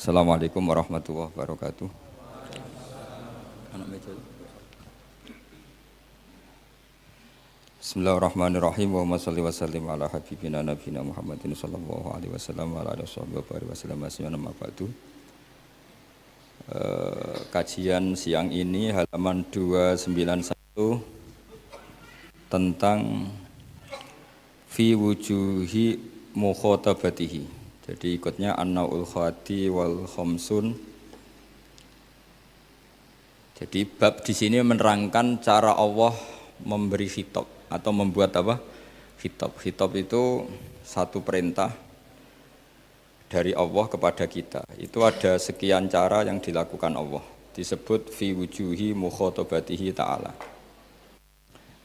Assalamualaikum warahmatullahi wabarakatuh. Bismillahirrahmanirrahim. Wa sholli wa sallim ala habibina nabiyina Muhammadin sallallahu alaihi wasallam wa ala alihi wasallam amma ba'du. Kajian siang ini halaman 291 tentang fi wujuhi mukhatabatihi. Jadi ikutnya an-naul khati wal khamsun. Jadi bab di sini menerangkan cara Allah memberi khitab atau membuat apa? Khitab. Khitab itu satu perintah dari Allah kepada kita. Itu ada sekian cara yang dilakukan Allah. Disebut fi wujuhi mukhatabatihi ta'ala.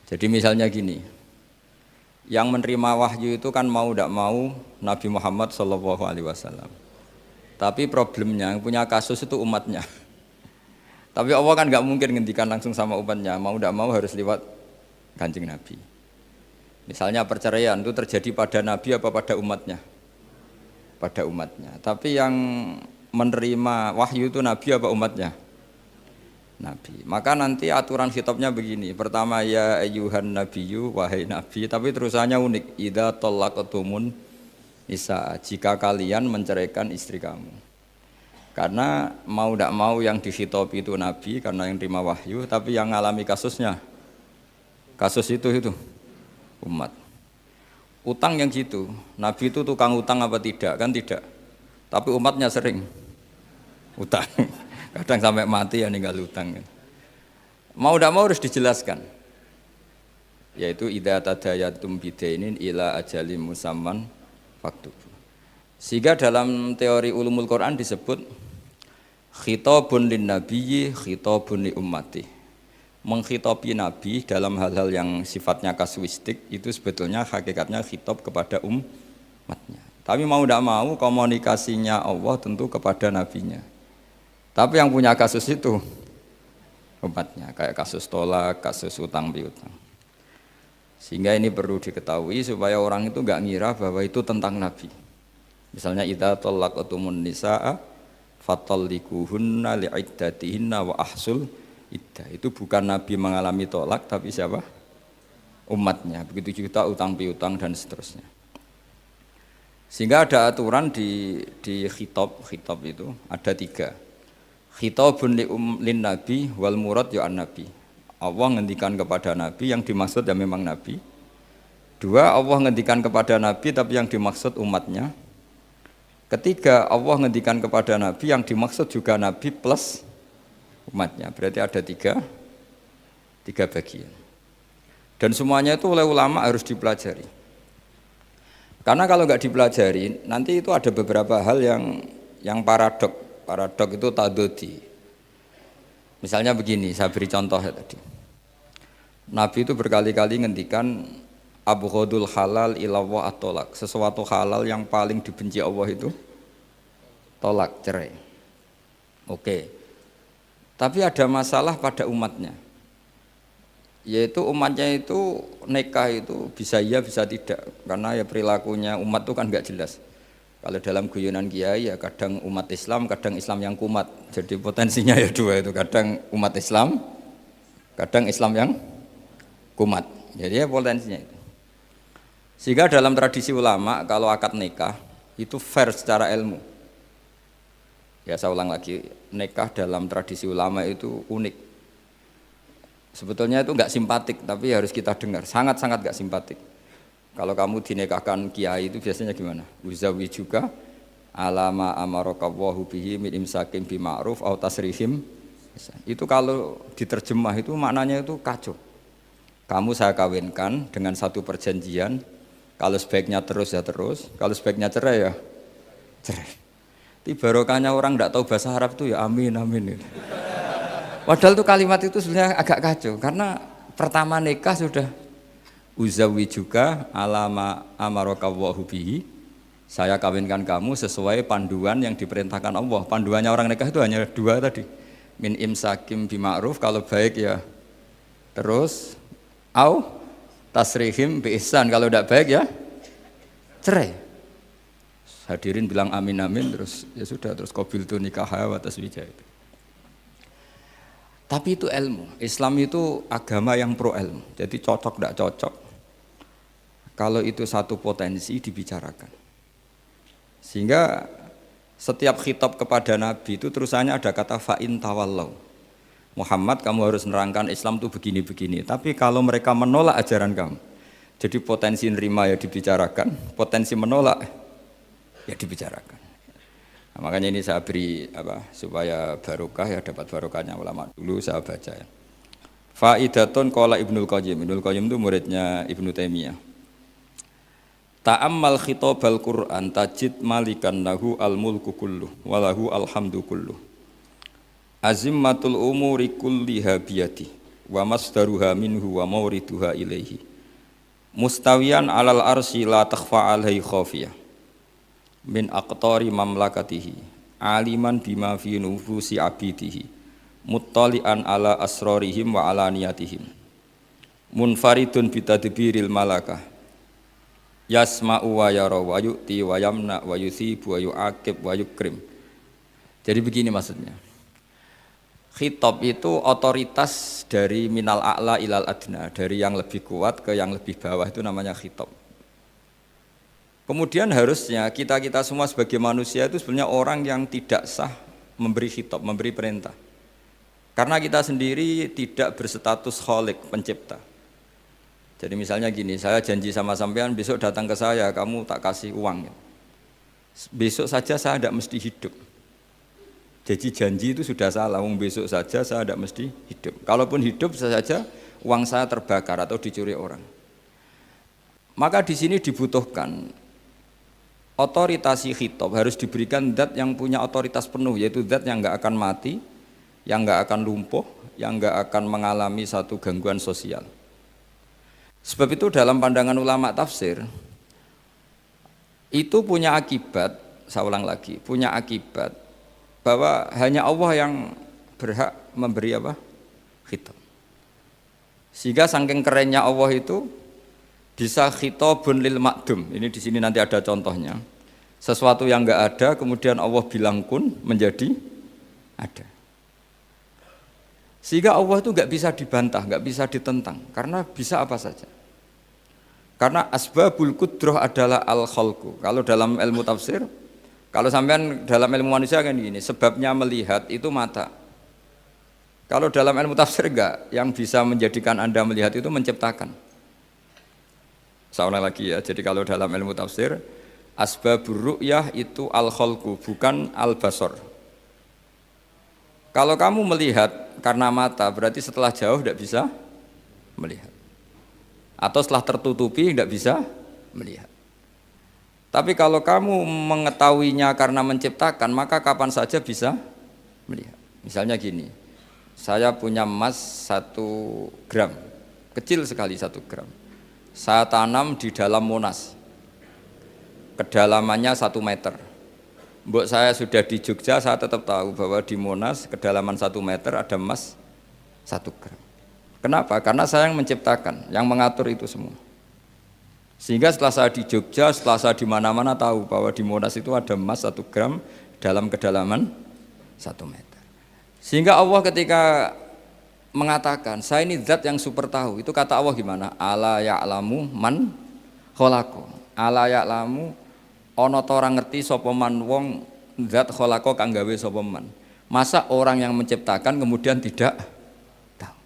Jadi misalnya gini, yang menerima wahyu itu kan mau tidak mau Nabi Muhammad SAW. Tapi problemnya yang punya kasus itu umatnya. Tapi Allah kan nggak mungkin ngendikan langsung sama umatnya, mau tidak mau harus lewat Kanjeng Nabi. Misalnya perceraian itu terjadi pada Nabi apa pada umatnya? Pada umatnya. Tapi yang menerima wahyu itu Nabi apa umatnya? Nabi. Maka nanti aturan khitabnya begini. Pertama ya ayyuhan nabiyyu, wahai nabi, tapi terusannya unik. Idza talaqtumun nisa, jika kalian menceraikan istri kamu. Karena mau tidak mau yang dikhitab itu nabi karena yang terima wahyu, tapi yang mengalami kasusnya kasus itu umat. Utang yang gitu, nabi itu tukang utang apa tidak? Kan tidak. Tapi umatnya sering utang. Kadang sampai mati ya ninggal utang. Mau tidak mau harus dijelaskan. Yaitu idza tadayatum bidainin ila ajalim musamman faktubu. Sehingga dalam teori ulumul Quran disebut khitabun lin nabiyyi khitabun li ummati. Menghitabi nabi dalam hal-hal yang sifatnya kasuistik itu sebetulnya hakikatnya khitab kepada umatnya. Tapi mau tidak mau komunikasinya Allah tentu kepada nabinya. Tapi yang punya kasus itu umatnya, kayak kasus tolak, kasus utang piutang. Sehingga ini perlu diketahui supaya orang itu enggak ngira bahwa itu tentang Nabi. Misalnya idza talaqtumun nisaa fatallikuhunna li'iddatihinna wa ahsul iddah. Itu bukan Nabi mengalami tolak tapi siapa? Umatnya. Begitu juga utang piutang dan seterusnya. Sehingga ada aturan di khitab itu ada 3. Khitabun lin nabi wal murad ya an nabi. Allah ngendikan kepada nabi, yang dimaksud ya memang nabi. 2, Allah ngendikan kepada nabi tapi yang dimaksud umatnya. 3, Allah ngendikan kepada nabi yang dimaksud juga nabi plus umatnya. Berarti ada 3 bagian. Dan semuanya itu oleh ulama harus dipelajari. Karena kalau nggak dipelajari, nanti itu ada beberapa hal yang paradok. Paradok itu tadodi. Misalnya begini, saya beri contoh ya tadi. Nabi itu berkali-kali ngendikan abghadul halal ilallah at-tolak. Sesuatu halal yang paling dibenci Allah itu tolak, cerai. Oke. Tapi ada masalah pada umatnya. Yaitu umatnya itu nikah itu bisa iya bisa tidak. Karena ya perilakunya umat itu kan enggak jelas. Kalau dalam guyonan kiai ya kadang umat Islam, kadang Islam yang kumat. Jadi potensinya ya 2 itu, kadang umat Islam, kadang Islam yang kumat. Jadi ya potensinya itu. Sehingga dalam tradisi ulama kalau akad nikah itu fair secara ilmu. Ya saya ulang lagi, nikah dalam tradisi ulama itu unik. Sebetulnya itu enggak simpatik, tapi harus kita dengar. Sangat-sangat enggak simpatik. Kalau kamu dinikahkan kiai itu biasanya gimana? Uzawi juga alama amarakawahu bihi min imsakim bima'ruf au tasrihim. Itu kalau diterjemah itu maknanya itu kacau. Kamu saya kawinkan dengan satu perjanjian. Kalau sebaiknya terus ya terus, kalau sebaiknya cerai ya cerai. Itu barokahnya orang tidak tahu bahasa Arab itu ya amin amin. Padahal itu kalimat itu sebenarnya agak kacau karena pertama nikah sudah uzawi juga alama amarakawahu bihi, saya kawinkan kamu sesuai panduan yang diperintahkan Allah. Panduannya orang nikah itu hanya 2 tadi, min imsakim bima'ruf, kalau baik ya terus, au tasrihim bi ihsan, kalau tidak baik ya cerai. hadirin bilang amin amin, terus ya sudah, terus qabiltu nikaha wa taswija itu. Tapi itu ilmu. Islam itu agama yang pro ilmu. Jadi cocok tidak cocok. Kalau itu satu potensi dibicarakan. Sehingga setiap khitab kepada Nabi itu terusannya ada kata fa'in tawallau. Muhammad, kamu harus nerangkan Islam itu begini-begini. Tapi kalau mereka menolak ajaran kamu, jadi potensi nerima ya dibicarakan, potensi menolak ya dibicarakan. Nah, makanya ini saya beri supaya barokah ya, dapat barokahnya ulama dulu saya baca ya. Faidatun qala Ibnul Qayyim. Ibnul Qayyim itu muridnya Ibnu Taimiyah. Ta'ammal khitabal Qur'an tajid malikan lahu al-mulku kulluh wa lahu alhamdu kulluh. Azimmatul umuri kulliha biyadi wa masdaruha minhu wa mawriduha ilaihi. Mustawiyan alal arsy la takhfa alaihi khafiyah. Min aqtari mamlakatihi aliman bima fi nufusi abidihi muttali'an ala asrarihim wa ala niyatihim munfaridun bitadbiril malakah yasma'u wa yara wa yu'ti wa yamna wa yuthibu wa yu'aqib wa yukrim. Jadi begini maksudnya, khitab itu otoritas dari minal a'la ilal adna, dari yang lebih kuat ke yang lebih bawah, itu namanya khitab. Kemudian harusnya kita semua sebagai manusia itu sebenarnya orang yang tidak sah memberi khitab, memberi perintah. Karena kita sendiri tidak berstatus khalik, pencipta. Jadi misalnya gini, saya janji sama sampean besok datang ke saya, kamu tak kasih uang. Besok saja saya tidak mesti hidup. Jadi janji itu sudah salah, besok saja saya tidak mesti hidup. Kalaupun hidup saja uang saya terbakar atau dicuri orang. Maka di sini dibutuhkan otoritasi khitab, harus diberikan zat yang punya otoritas penuh, yaitu zat yang enggak akan mati, yang enggak akan lumpuh, yang enggak akan mengalami satu gangguan sosial. Sebab itu dalam pandangan ulama tafsir itu punya akibat, saya ulang lagi, punya akibat bahwa hanya Allah yang berhak memberi khitab. Sehingga saking kerennya Allah itu bisa khitabun lil ma'dum. Ini di sini nanti ada contohnya. Sesuatu yang enggak ada kemudian Allah bilang kun menjadi ada. Sehingga Allah itu enggak bisa dibantah, enggak bisa ditentang karena bisa apa saja. Karena asbabul qudrah adalah al-khalqu. Kalau dalam ilmu tafsir, kalau sampean dalam ilmu manusia kan gini, sebabnya melihat itu mata. Kalau dalam ilmu tafsir enggak, yang bisa menjadikan Anda melihat itu menciptakan. Saya ulang lagi ya, jadi kalau dalam ilmu tafsir asbabur ru'yah itu al-khalqu, bukan al-basar. Kalau kamu melihat karena mata, berarti setelah jauh tidak bisa melihat. Atau setelah tertutupi tidak bisa melihat. Tapi kalau kamu mengetahuinya karena menciptakan, maka kapan saja bisa melihat. Misalnya gini, saya punya emas 1 gram, kecil sekali 1 gram. Saya tanam di dalam Monas, kedalamannya 1 meter. Mbok saya sudah di Jogja, saya tetap tahu bahwa di Monas kedalaman 1 meter ada emas 1 gram. Kenapa? Karena saya yang menciptakan, yang mengatur itu semua. Sehingga setelah saya di Jogja, setelah saya di mana-mana tahu bahwa di Monas itu ada emas 1 gram dalam kedalaman 1 meter. Sehingga Allah ketika mengatakan, saya ini zat yang super tahu. Itu kata Allah gimana? Ala ya'lamu man khalaqa. Ala ya'lamu ana ta ora ngerti sapa man wong zat khalaqa kang gawe sapa man. Masa orang yang menciptakan kemudian tidak tahu.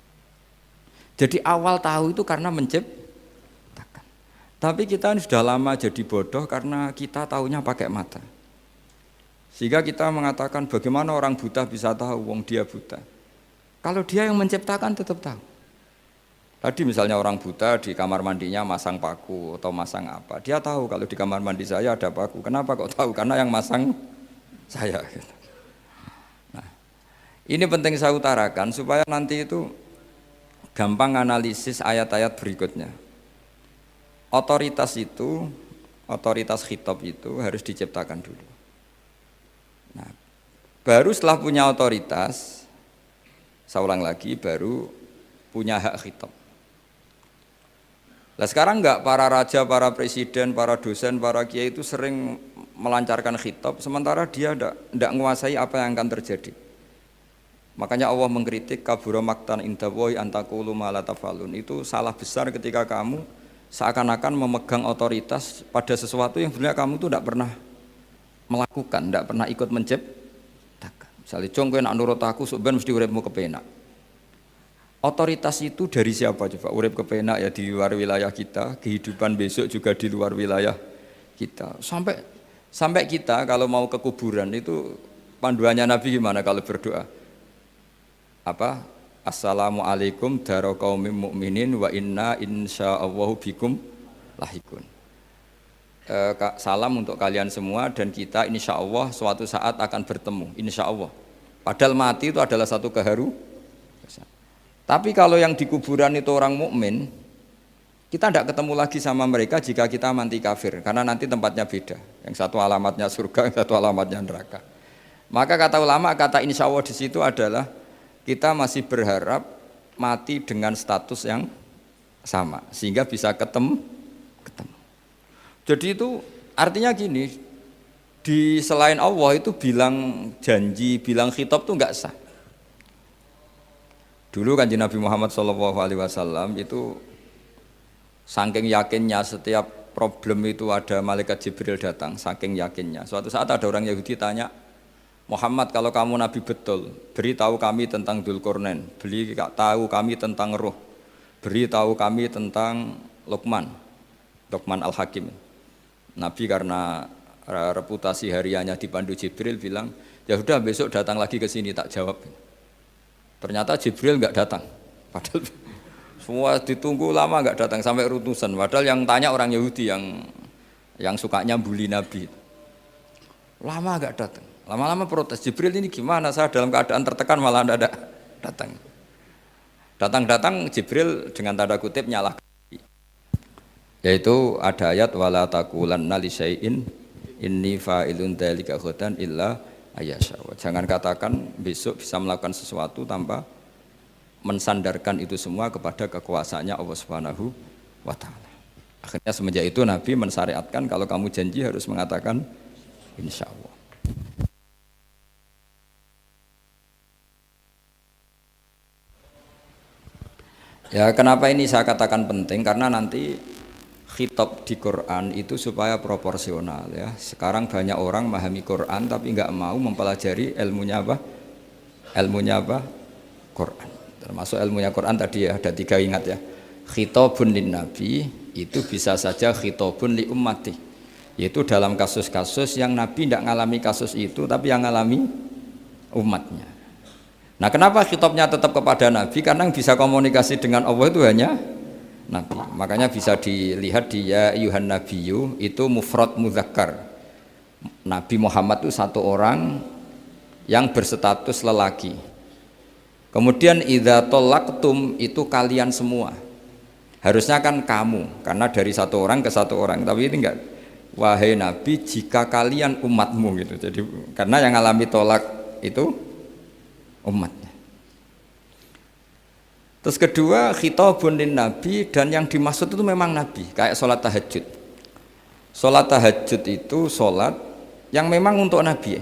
Jadi awal tahu itu karena menciptakan. Tapi kita ini sudah lama jadi bodoh karena kita tahunya pakai mata. Sehingga kita mengatakan bagaimana orang buta bisa tahu wong dia buta. Kalau dia yang menciptakan tetap tahu. Tadi misalnya orang buta di kamar mandinya masang paku atau masang apa, dia tahu kalau di kamar mandi saya ada paku. Kenapa kok tahu? Karena yang masang saya. Nah, ini penting saya utarakan supaya nanti itu gampang analisis ayat-ayat berikutnya. Otoritas itu, otoritas khitab itu harus diciptakan dulu. Nah, baru setelah punya otoritas, saya ulang lagi, baru punya hak khitab. Nah sekarang enggak, para raja, para presiden, para dosen, para kiai itu sering melancarkan khitab sementara dia tidak menguasai apa yang akan terjadi. Makanya Allah mengkritik kabura maktan indallahi antaqulu ma la tafalun. Itu salah besar ketika kamu seakan-akan memegang otoritas pada sesuatu yang sebenarnya kamu itu tidak pernah melakukan, tidak pernah ikut menciptakan. Misalnya jong kowe nak nurut aku sok ben mesti uripmu kepenak. Otoritas itu dari siapa coba? Urip kepenak ya di luar wilayah kita, kehidupan besok juga di luar wilayah kita. Sampai kita kalau mau ke kuburan itu panduannya Nabi gimana kalau berdoa? Apa? Assalamualaikum daro qaumim mukminin wa inna insyaallahu bikum lahikun. Salam untuk kalian semua dan kita insya Allah suatu saat akan bertemu, insya Allah. Padahal mati itu adalah satu keharusan. Tapi kalau yang di kuburan itu orang mukmin, kita tidak ketemu lagi sama mereka jika kita mati kafir, karena nanti tempatnya beda. Yang satu alamatnya surga, yang satu alamatnya neraka. Maka kata ulama, kata insya Allah di situ adalah kita masih berharap mati dengan status yang sama, sehingga bisa ketemu. Jadi itu artinya gini, di selain Allah itu bilang janji, bilang khitab itu enggak sah. Dulu kan Nabi Muhammad SAW itu saking yakinnya setiap problem itu ada malaikat Jibril datang, saking yakinnya. Suatu saat ada orang Yahudi tanya, Muhammad kalau kamu Nabi betul, beritahu kami tentang Dzulqarnain, beritahu kami tentang Ruh, beritahu kami tentang Luqman Al-Hakim. Nabi karena reputasi hariannya dipandu Jibril bilang, ya sudah besok datang lagi ke sini tak jawab. Ternyata Jibril nggak datang, padahal semua ditunggu lama nggak datang sampai ratusan. Padahal yang tanya orang Yahudi yang sukanya bully Nabi, lama nggak datang. Lama-lama protes, Jibril ini gimana, saya dalam keadaan tertekan malah tidak datang. Datang-datang Jibril dengan tanda kutip nyalahkan. Yaitu ada ayat wala taqulanna li syai'in inni fa'ilun dzalika ghadan illa ayyasha. Jangan katakan besok bisa melakukan sesuatu tanpa mensandarkan itu semua kepada kekuasaannya Allah Subhanahu wa taala. Akhirnya semenjak itu Nabi mensyariatkan kalau kamu janji harus mengatakan insyaallah. Ya kenapa ini saya katakan penting, karena nanti khitab di Quran itu supaya proporsional ya. Sekarang banyak orang memahami Quran tapi nggak mau mempelajari ilmunya apa? Quran. Termasuk ilmunya Quran tadi ya, ada 3 ingat ya. Khitabun lin nabi itu bisa saja khitabun li ummati. Yaitu dalam kasus-kasus yang Nabi tidak ngalami kasus itu tapi yang ngalami umatnya. Nah kenapa khitabnya tetap kepada Nabi? Karena yang bisa komunikasi dengan Allah itu hanya Nabi. Makanya bisa dilihat di ya ayyuhan nabiyyu itu mufrad mudzakkar. Nabi Muhammad itu satu orang yang berstatus lelaki. Kemudian idza talaqtum itu kalian semua. Harusnya kan kamu, karena dari satu orang ke satu orang. Tapi ini enggak. Wahai Nabi, jika kalian umatmu gitu. Jadi karena yang alami tolak itu umatnya. Terus kedua khitabun lin nabi, dan yang dimaksud itu memang Nabi, kayak sholat tahajud. Sholat tahajud itu sholat yang memang untuk Nabi.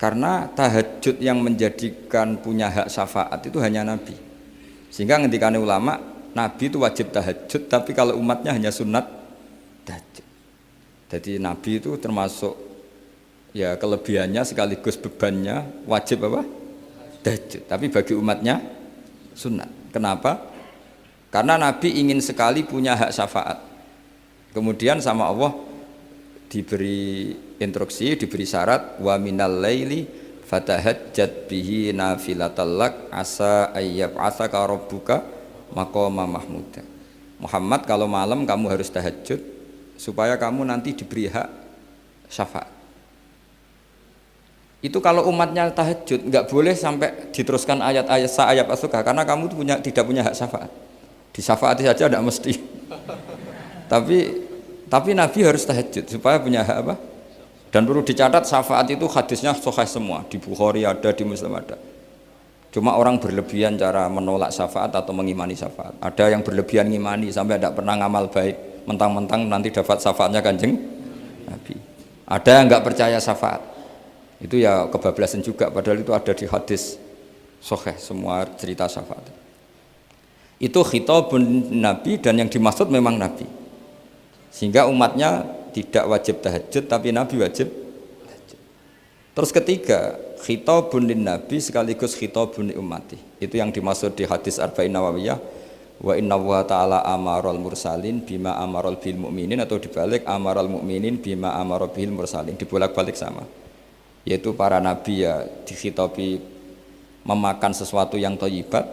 Karena tahajud yang menjadikan punya hak syafaat itu hanya Nabi. Sehingga ngendikane ulama, Nabi itu wajib tahajud, tapi kalau umatnya hanya sunat tahajud. Jadi Nabi itu termasuk ya kelebihannya sekaligus bebannya wajib apa? Tahajud. Tapi bagi umatnya sunat. Kenapa? Karena Nabi ingin sekali punya hak syafaat. Kemudian sama Allah diberi instruksi, diberi syarat wa minal laili fatahajjat bihi nafilatal lak asa ayyab'atsaka rabbuka maqama mahmuda. Muhammad kalau malam kamu harus tahajud supaya kamu nanti diberi hak syafaat. Itu kalau umatnya tahajud nggak boleh sampai diteruskan ayat-ayat sa'ayab asuka, karena kamu tidak punya hak syafaat. Disyafaati saja tidak mesti. tapi Nabi harus tahajud supaya punya hak apa? Dan perlu dicatat syafaat itu hadisnya sahih semua, di Bukhari ada, di Muslim ada. Cuma orang berlebihan cara menolak syafaat atau mengimani syafaat. Ada yang berlebihan ngimani sampai tidak pernah ngamal baik, mentang-mentang nanti dapat syafaatnya Kanjeng Nabi. Ada yang nggak percaya syafaat. Itu ya kebablasan juga, padahal itu ada di hadis sahih semua cerita syafaat. Itu khitabun Nabi dan yang dimaksud memang Nabi. Sehingga umatnya tidak wajib tahajud tapi Nabi wajib tahajud. Terus ketiga, khitabun lin Nabi sekaligus khitabun li ummati. Itu yang dimaksud di hadis Arba'in Nawawiyah, wa inna wa ta'ala amaral mursalin bima amaral bil mu'minin, atau dibalik amaral mu'minin bima amaral bil mursalin, dibolak-balik sama. Yaitu para nabi ya dikhitabi memakan sesuatu yang thayyibat,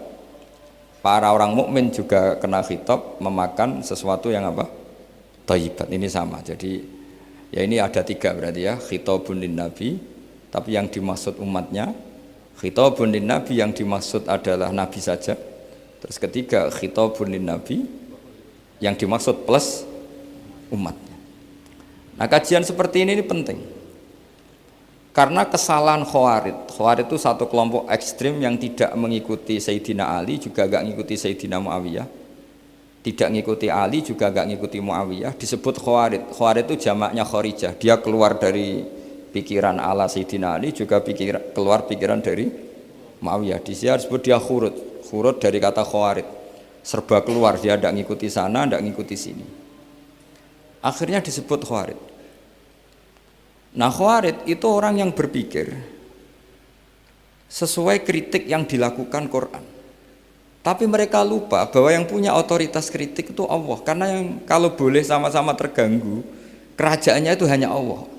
para orang mukmin juga kena khitab memakan sesuatu yang apa? Thayyibat. Ini sama. Jadi ya ini ada tiga berarti ya, khitabun lin nabi, tapi yang dimaksud umatnya, khitabun lin nabi yang dimaksud adalah nabi saja. Terus ketiga, khitabun lin nabi yang dimaksud plus umatnya. Nah, kajian seperti ini penting. Karena kesalahan Khawarij itu satu kelompok ekstrim yang tidak mengikuti Sayyidina Ali, juga gak mengikuti Sayyidina Muawiyah, tidak mengikuti Ali, juga gak mengikuti Muawiyah, disebut Khawarij. Khawarij itu jamaknya Kharijah, dia keluar dari pikiran ala Sayyidina Ali, juga keluar pikiran dari Muawiyah. Di sini disebut dia khurut dari kata Khawarij, serba keluar, dia tidak mengikuti sana, tidak mengikuti sini, akhirnya disebut Khawarij. Nah, Khawarij itu orang yang berpikir sesuai kritik yang dilakukan Quran. Tapi mereka lupa bahwa yang punya otoritas kritik itu Allah. Karena yang kalau boleh sama-sama terganggu, kerajaannya itu hanya Allah.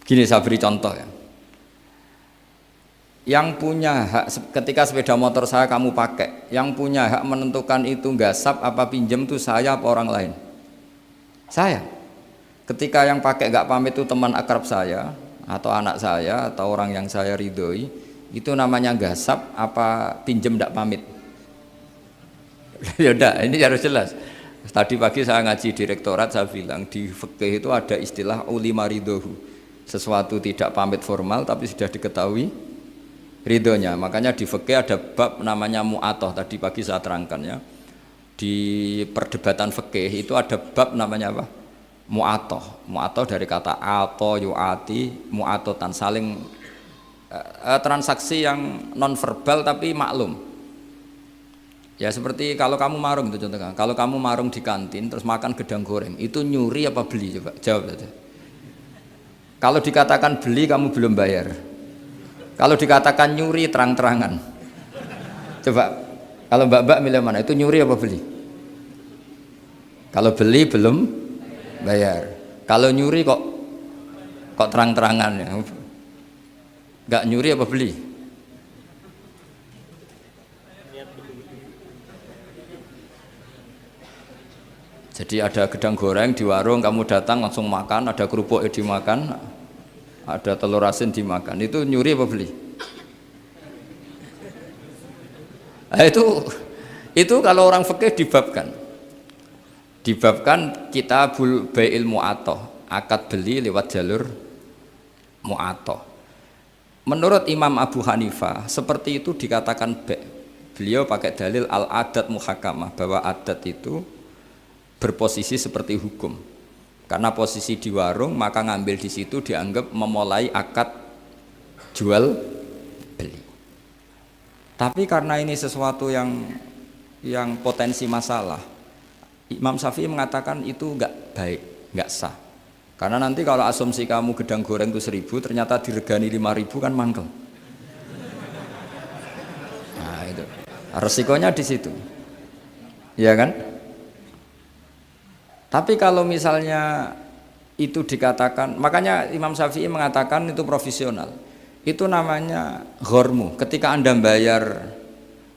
Gini saya beri contoh ya. Yang punya hak ketika sepeda motor saya kamu pakai, yang punya hak menentukan itu gasap apa pinjam itu saya apa orang lain? Saya. Ketika yang pakai nggak pamit itu teman akrab saya atau anak saya atau orang yang saya ridhoi, itu namanya gasap apa pinjem nggak pamit? Ya udah, ini harus jelas. Tadi pagi saya ngaji direktorat, saya bilang di fikih itu ada istilah ulima ridhohu, sesuatu tidak pamit formal tapi sudah diketahui ridhonya. Makanya di fikih ada bab namanya mu'atoh, tadi pagi saya terangkan ya. Di perdebatan fikih itu ada bab namanya apa? Mu'atoh dari kata ato yu'ati, mu'atotan, saling transaksi yang non verbal tapi maklum. Ya seperti kalau kamu marung itu contohnya, kalau kamu marung di kantin terus makan gedang goreng, itu nyuri apa beli? Coba jawab saja. Kalau dikatakan beli kamu belum bayar, kalau dikatakan nyuri terang-terangan. Coba kalau mbak-mbak milih mana, itu nyuri apa beli? Kalau beli belum bayar, kalau nyuri kok terang-terangan ya, nggak nyuri apa beli? Jadi ada gedang goreng di warung, kamu datang langsung makan, ada kerupuk dimakan, ada telur asin dimakan, itu nyuri apa beli? Nah, itu kalau orang fikih dibabkan kitabul bai'il mu'atoh, akad beli lewat jalur mu'atoh. Menurut Imam Abu Hanifah seperti itu dikatakan beliau pakai dalil al-adat muhakamah, bahwa adat itu berposisi seperti hukum. Karena posisi di warung maka ngambil di situ dianggap memulai akad jual beli. Tapi karena ini sesuatu yang potensi masalah, Imam Syafi'i mengatakan itu enggak baik, enggak sah. Karena nanti kalau asumsi kamu gedang goreng itu 1.000, ternyata diregani 5.000 kan mangkel. Nah itu, resikonya di situ, ya kan? Tapi kalau misalnya itu dikatakan, makanya Imam Syafi'i mengatakan itu profesional. Itu namanya ghormu. Ketika Anda bayar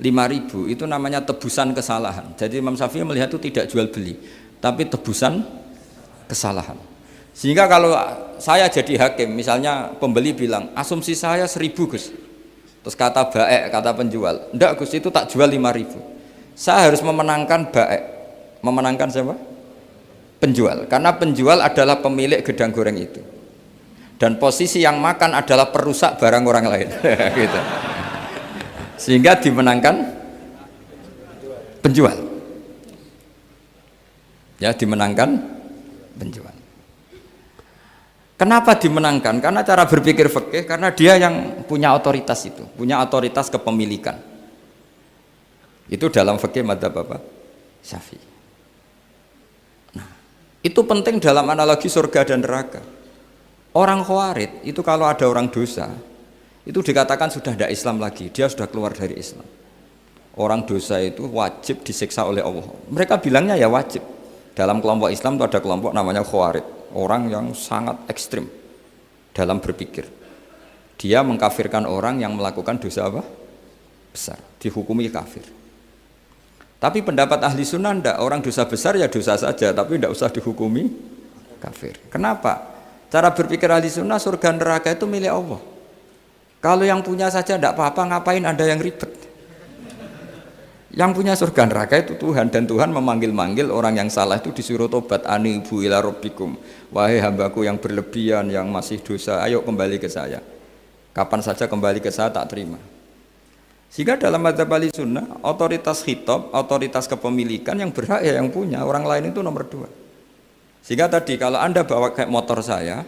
5.000 itu namanya tebusan kesalahan. Jadi Imam Syafi'i melihat itu tidak jual beli, tapi tebusan kesalahan. Sehingga kalau saya jadi hakim, misalnya pembeli bilang asumsi saya 1.000 Gus, terus kata baek, kata penjual, enggak Gus itu tak jual 5.000, saya harus memenangkan baek. Memenangkan siapa? Penjual, karena penjual adalah pemilik gedang goreng itu dan posisi yang makan adalah perusak barang orang lain. Gitu. Sehingga dimenangkan penjual, ya dimenangkan penjual. Kenapa dimenangkan? Karena cara berpikir fikih, karena dia yang punya otoritas itu, punya otoritas kepemilikan. Itu dalam fikih madzhab apa? Syafi'i. Nah, itu penting dalam analogi surga dan neraka. Orang Khawarij itu kalau ada orang dosa, itu dikatakan sudah tidak Islam lagi, dia sudah keluar dari Islam. Orang dosa itu wajib disiksa oleh Allah. Mereka bilangnya ya wajib. Dalam kelompok Islam itu ada kelompok namanya Khawarij, orang yang sangat ekstrim dalam berpikir. Dia mengkafirkan orang yang melakukan dosa apa? Besar, dihukumi kafir. Tapi pendapat ahli sunnah enggak, orang dosa besar ya dosa saja, tapi tidak usah dihukumi kafir. Kenapa? Cara berpikir ahli sunnah, surga neraka itu milik Allah. Kalau yang punya saja tidak apa-apa, ngapain ada yang ribet? Yang punya surga neraka itu Tuhan, dan Tuhan memanggil-manggil orang yang salah itu disuruh tobat. Anibu ila rabbikum, wahai hambaku yang berlebihan, yang masih dosa, ayo kembali ke saya. Kapan saja kembali ke saya tak terima. Sehingga dalam madzhab ahli sunnah, otoritas khitab, otoritas kepemilikan yang berhak ya yang punya, orang lain itu nomor 2. Sehingga tadi kalau Anda bawa kayak motor saya,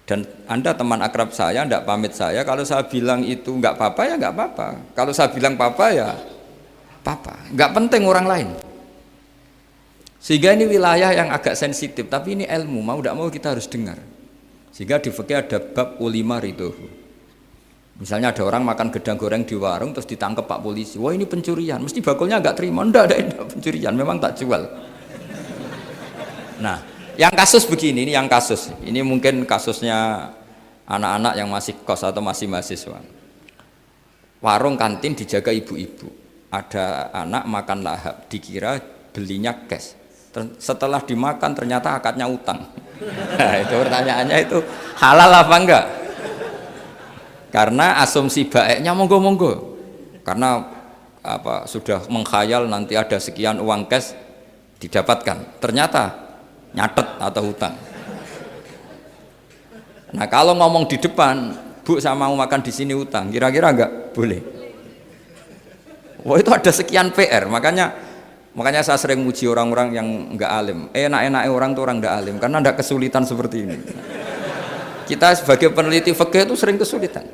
dan Anda teman akrab saya, tidak pamit saya, kalau saya bilang itu nggak apa-apa ya nggak apa-apa. Kalau saya bilang apa-apa ya apa-apa, nggak penting orang lain. Sehingga ini wilayah yang agak sensitif, tapi ini ilmu, mau tidak mau kita harus dengar. Sehingga di fikih ada bab ulima ridhohu. Misalnya ada orang makan gedang goreng di warung terus ditangkap Pak polisi, wah ini pencurian, mesti bakulnya nggak terima, enggak pencurian, memang tak jual. Nah, yang kasus begini, ini yang kasus, ini mungkin kasusnya anak-anak yang masih kos atau masih mahasiswa. Warung kantin dijaga ibu-ibu. Ada anak makan lahap, dikira belinya cash. Setelah dimakan ternyata akadnya utang. Nah, itu pertanyaannya itu halal apa enggak? Karena asumsi baiknya monggo-monggo. Karena apa sudah mengkhayal nanti ada sekian uang cash didapatkan. Ternyata nyatet atau utang. Nah, kalau ngomong di depan, Bu saya mau makan di sini utang, kira-kira enggak boleh. Wah itu ada sekian PR, makanya saya sering muji orang-orang yang enggak alim. Enak-enaknya orang tuh orang enggak alim, karena enggak kesulitan seperti ini. Kita sebagai peneliti fikih itu sering kesulitan.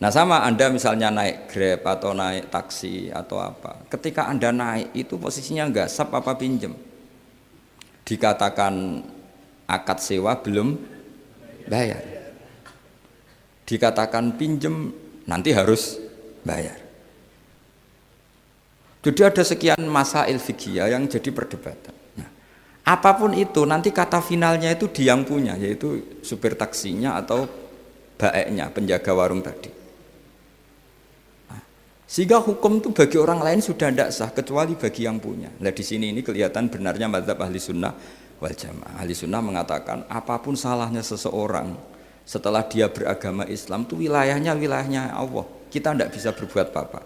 Nah sama Anda misalnya naik Grab atau naik taksi atau apa, ketika Anda naik itu posisinya gasap apa pinjem, dikatakan akad sewa belum bayar, dikatakan pinjem nanti harus bayar. Jadi ada sekian masail fikih yang jadi perdebatan. Nah, apapun itu nanti kata finalnya itu dia yang punya, yaitu supir taksinya atau baeknya, penjaga warung tadi. Nah, sehingga hukum itu bagi orang lain sudah tidak sah kecuali bagi yang punya. Nah di sini ini kelihatan benarnya madzhab ahli sunnah wal jamaah. Ahli sunnah mengatakan apapun salahnya seseorang setelah dia beragama Islam itu wilayahnya Allah. Kita tidak bisa berbuat apa-apa.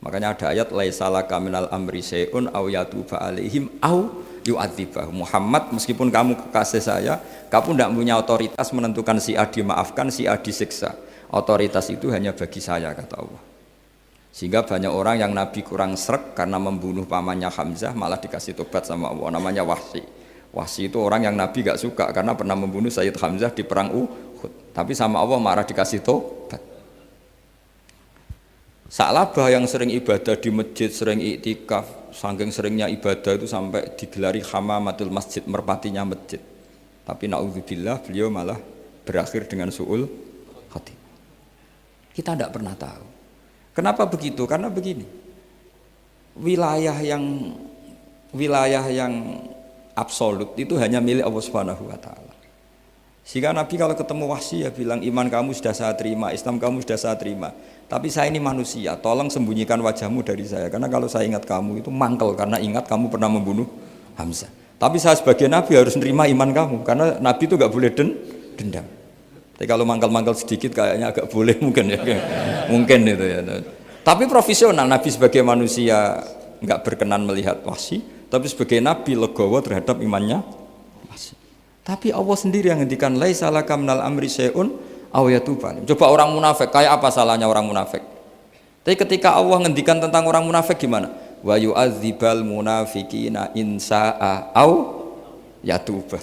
Makanya ada ayat laisalaka minal amri syai'un aw yatuba alaihim aw yu'adzibah. Muhammad meskipun kamu kekasih saya, kamu tidak punya otoritas menentukan si A dimaafkan, si A disiksa. Otoritas itu hanya bagi saya kata Allah. Sehingga banyak orang yang Nabi kurang srek karena membunuh pamannya Hamzah malah dikasih tobat sama Allah, namanya Wahsy. Wahsy itu orang yang Nabi gak suka karena pernah membunuh Sayyid Hamzah di perang Uhud. Tapi sama Allah marah dikasih tobat. Sa'labah yang sering ibadah di masjid, sering iktikaf, saking seringnya ibadah itu sampai digelari hamamatul masjid, merpatinya masjid. Tapi na'udzubillah beliau malah berakhir dengan su'ul khatimah. Kita tidak pernah tahu. Kenapa begitu? Karena begini, wilayah yang absolut itu hanya milik Allah Subhanahu wa Ta'ala. Sehingga Nabi kalau ketemu Wahsy ya bilang iman kamu sudah saya terima, Islam kamu sudah saya terima. Tapi saya ini manusia, tolong sembunyikan wajahmu dari saya. Karena kalau saya ingat kamu itu mangkel karena ingat kamu pernah membunuh Hamzah. Tapi saya sebagai Nabi harus nerima iman kamu karena Nabi itu gak boleh dendam. Tapi kalau mangkel-mangkel sedikit kayaknya agak boleh mungkin ya, mungkin itu ya. Tapi profesional Nabi sebagai manusia nggak berkenan melihat Wahsy, tapi sebagai Nabi legowo terhadap imannya Wahsy. Tapi Allah sendiri yang ngendikan laisa laka minal amri syai'un aw yatuba. Coba orang munafik, kayak apa salahnya orang munafik? Tapi ketika Allah ngendikan tentang orang munafik gimana? Wa yu'adzibal munafiqina in sa'a aw yatuba.